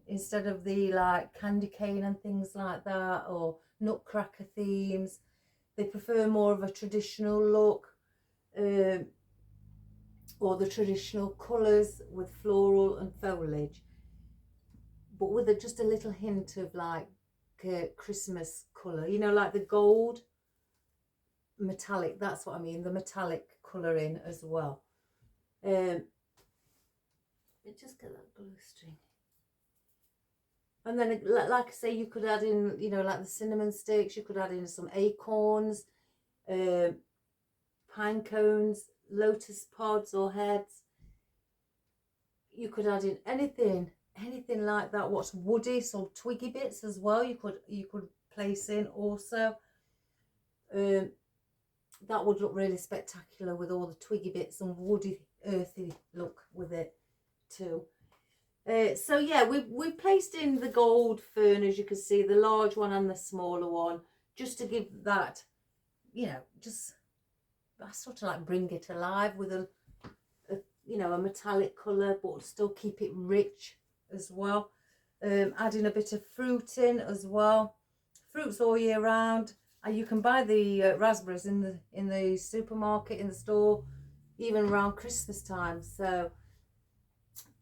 instead of the like candy cane and things like that, or nutcracker themes, they prefer more of a traditional look, or the traditional colours with floral and foliage, but with just a little hint of like Christmas colour, you know, like the gold metallic, that's what I mean, the metallic colouring as well. Just get that glue string. And then, like I say, you could add in, you know, like the cinnamon sticks, you could add in some acorns, pine cones, lotus pods or heads. You could add in anything like that, what's woody, some twiggy bits as well, you could place in also. That would look really spectacular with all the twiggy bits and woody, earthy look with it too. So yeah, we placed in the gold fern, as you can see, the large one and the smaller one, just to give that, you know, just sort of like bring it alive with a you know, a metallic colour, but still keep it rich as well. Adding a bit of fruit in as well. Fruits all year round. And you can buy the raspberries in the supermarket, in the store, even around Christmas time. So,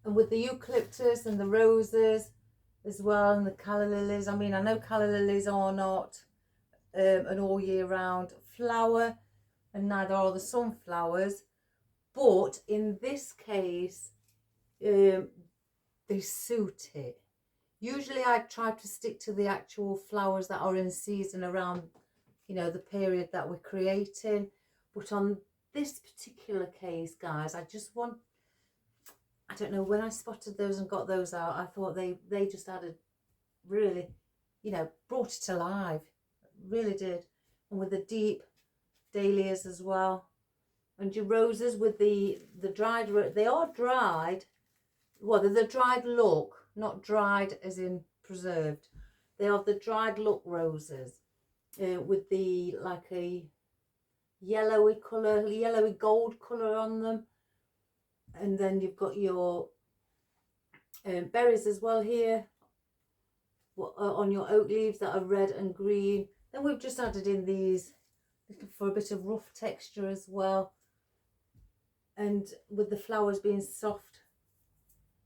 and with the eucalyptus and the roses as well, and the calla lilies. I mean, I know calla lilies are not an all year round flower, and neither are the sunflowers. But in this case, they suit it. Usually I try to stick to the actual flowers that are in season around, you know, the period that we're creating. But on this particular case, guys, I just want, I don't know, when I spotted those and got those out, I thought they just added, really, you know, brought it alive. Really did. And with the deep dahlias as well. And your roses with the dried, they are dried. Well, they're the dried look, not dried as in preserved. They are the dried look roses with the like a yellowy colour, yellowy gold colour on them. And then you've got your berries as well here on your oak leaves that are red and green. Then we've just added in these for a bit of rough texture as well. And with the flowers being soft.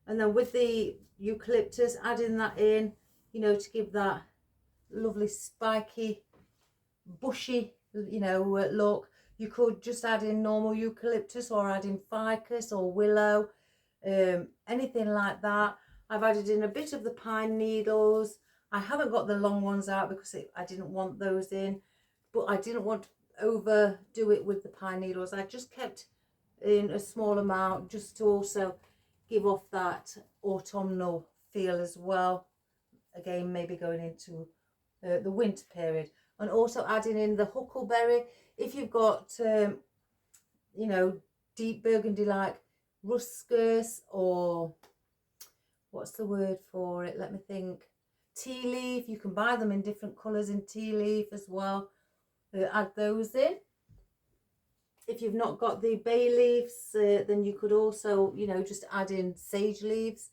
And then with the eucalyptus, adding that in, you know, to give that lovely spiky, bushy, you know, look. You could just add in normal eucalyptus or add in ficus or willow, anything like that. I've added in a bit of the pine needles. I haven't got the long ones out because I didn't want those in, but I didn't want to overdo it with the pine needles. I just kept in a small amount just to also give off that autumnal feel as well. Again, maybe going into the winter period. And also adding in the huckleberry. If you've got, you know, deep burgundy like ruscus, or what's the word for it? Let me think. Tea leaf. You can buy them in different colours in tea leaf as well. Add those in. If you've not got the bay leaves, then you could also, you know, just add in sage leaves.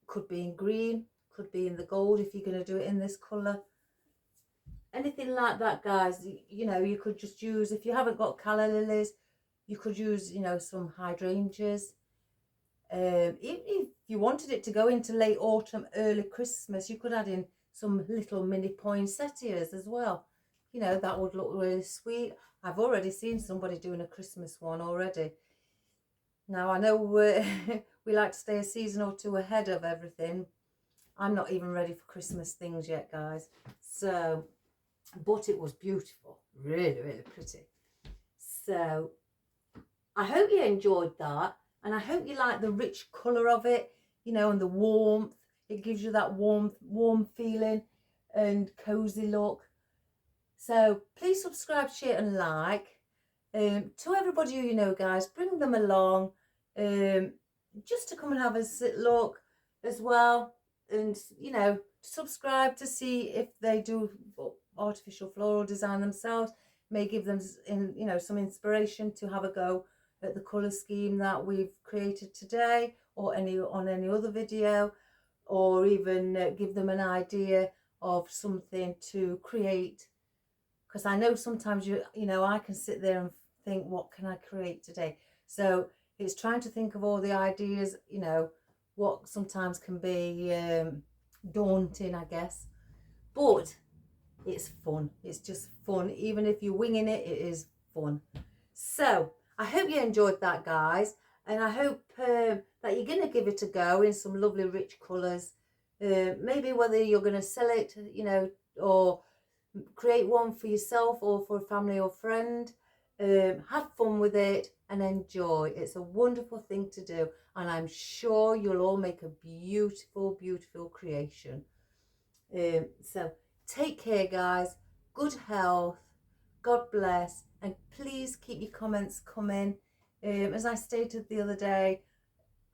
Could be in green, could be in the gold if you're going to do it in this colour. Anything like that, guys. You know, you could just use, if you haven't got calla lilies, you could use, you know, some hydrangeas. If you wanted it to go into late autumn, early Christmas, you could add in some little mini poinsettias as well. You know, that would look really sweet. I've already seen somebody doing a Christmas one already. Now, I know we like to stay a season or two ahead of everything. I'm not even ready for Christmas things yet, guys. So, but it was beautiful. Really, really pretty. So, I hope you enjoyed that. And I hope you like the rich colour of it, you know, and the warmth. It gives you that warm feeling and cosy look. So please subscribe, share and like. To everybody you know, guys, bring them along just to come and have a look as well. and you know, subscribe to see if they do artificial floral design themselves. May give them some inspiration to have a go at the color scheme that we've created today, or any other video, or even give them an idea of something to create. Because I know sometimes I can sit there and think, what can I create today? So it's trying to think of all the ideas, what sometimes can be daunting, I guess, but it's fun. It's just fun. Even if you're winging it, it is fun. So I hope you enjoyed that, guys, and I hope that you're going to give it a go in some lovely rich colours. Maybe whether you're going to sell it, or create one for yourself or for a family or friend. Have fun with it and enjoy. It's a wonderful thing to do, and I'm sure you'll all make a beautiful, beautiful creation. So take care, guys. Good health. God bless. And please keep your comments coming. As I stated the other day,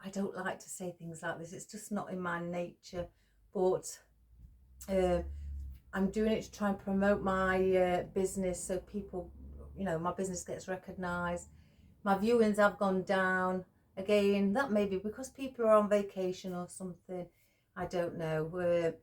I don't like to say things like this. It's just not in my nature. But I'm doing it to try and promote my business, so people, my business gets recognised. My viewings have gone down. Again, that may be because people are on vacation or something. I don't know. But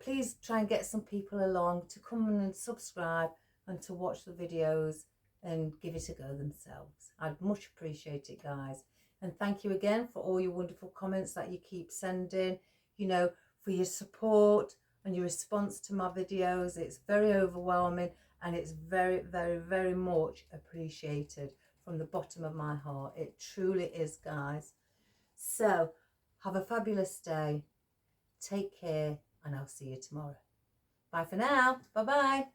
please try and get some people along to come and subscribe and to watch the videos and give it a go themselves. I'd much appreciate it, guys. And thank you again for all your wonderful comments that you keep sending, for your support and your response to my videos. It's very overwhelming, and it's very, very, very much appreciated from the bottom of my heart. It truly is, guys. So have a fabulous day. Take care, and I'll see you tomorrow. Bye for now. Bye-bye.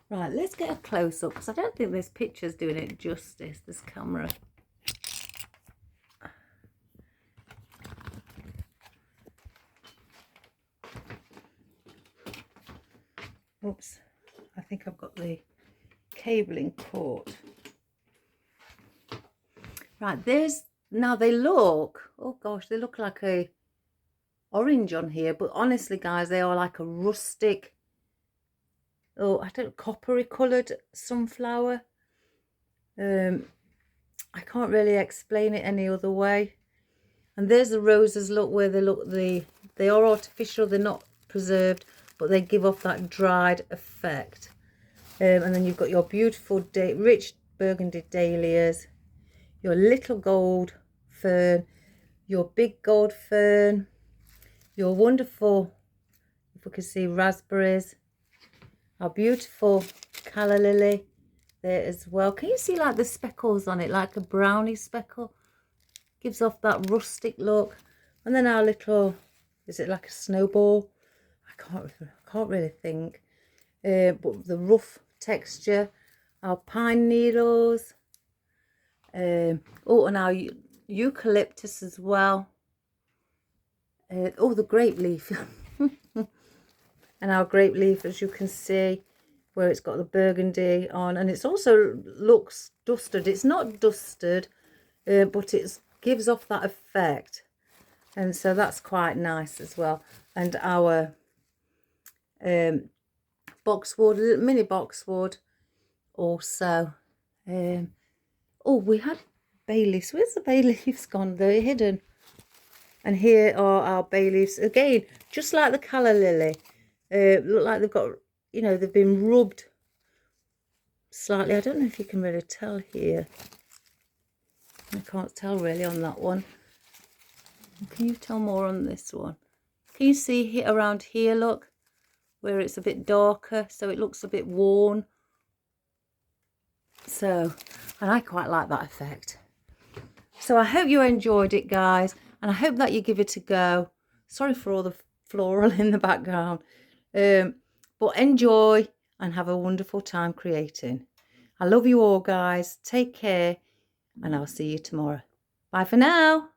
Right, let's get a close-up, because I don't think this picture's doing it justice, this camera. Oops, I think I've got the cabling caught. Right, now they look, oh gosh, they look like a orange on here, but honestly, guys, they are like a rustic, coppery coloured sunflower. I can't really explain it any other way. And there's the roses, look, where they are artificial, they're not preserved, but they give off that dried effect. And then you've got your beautiful rich burgundy dahlias, your little gold fern, your big gold fern, your wonderful, if we can see, raspberries, our beautiful calla lily there as well. Can you see like the speckles on it, like a brownie speckle? Gives off that rustic look. And then our little, is it like a snowball? I can't really think. But the rough texture, our pine needles, and our eucalyptus as well. The grape leaf. And our grape leaf, as you can see, where it's got the burgundy on, and it's also looks dusted. It's not dusted, but it gives off that effect, and so that's quite nice as well. And our boxwood, mini boxwood also. We had bay leaves. Where's the bay leaves gone? They're hidden. And here are our bay leaves again, just like the calla lily. Look like they've got, they've been rubbed slightly. I don't know if you can really tell here. I can't tell really on that one. Can you tell more on this one? Can you see here, around here, look, where it's a bit darker, so it looks a bit worn. So, and I quite like that effect. So I hope you enjoyed it, guys, and I hope that you give it a go. Sorry for all the floral in the background. But enjoy and have a wonderful time creating. I love you all, guys. Take care, and I'll see you tomorrow. Bye for now.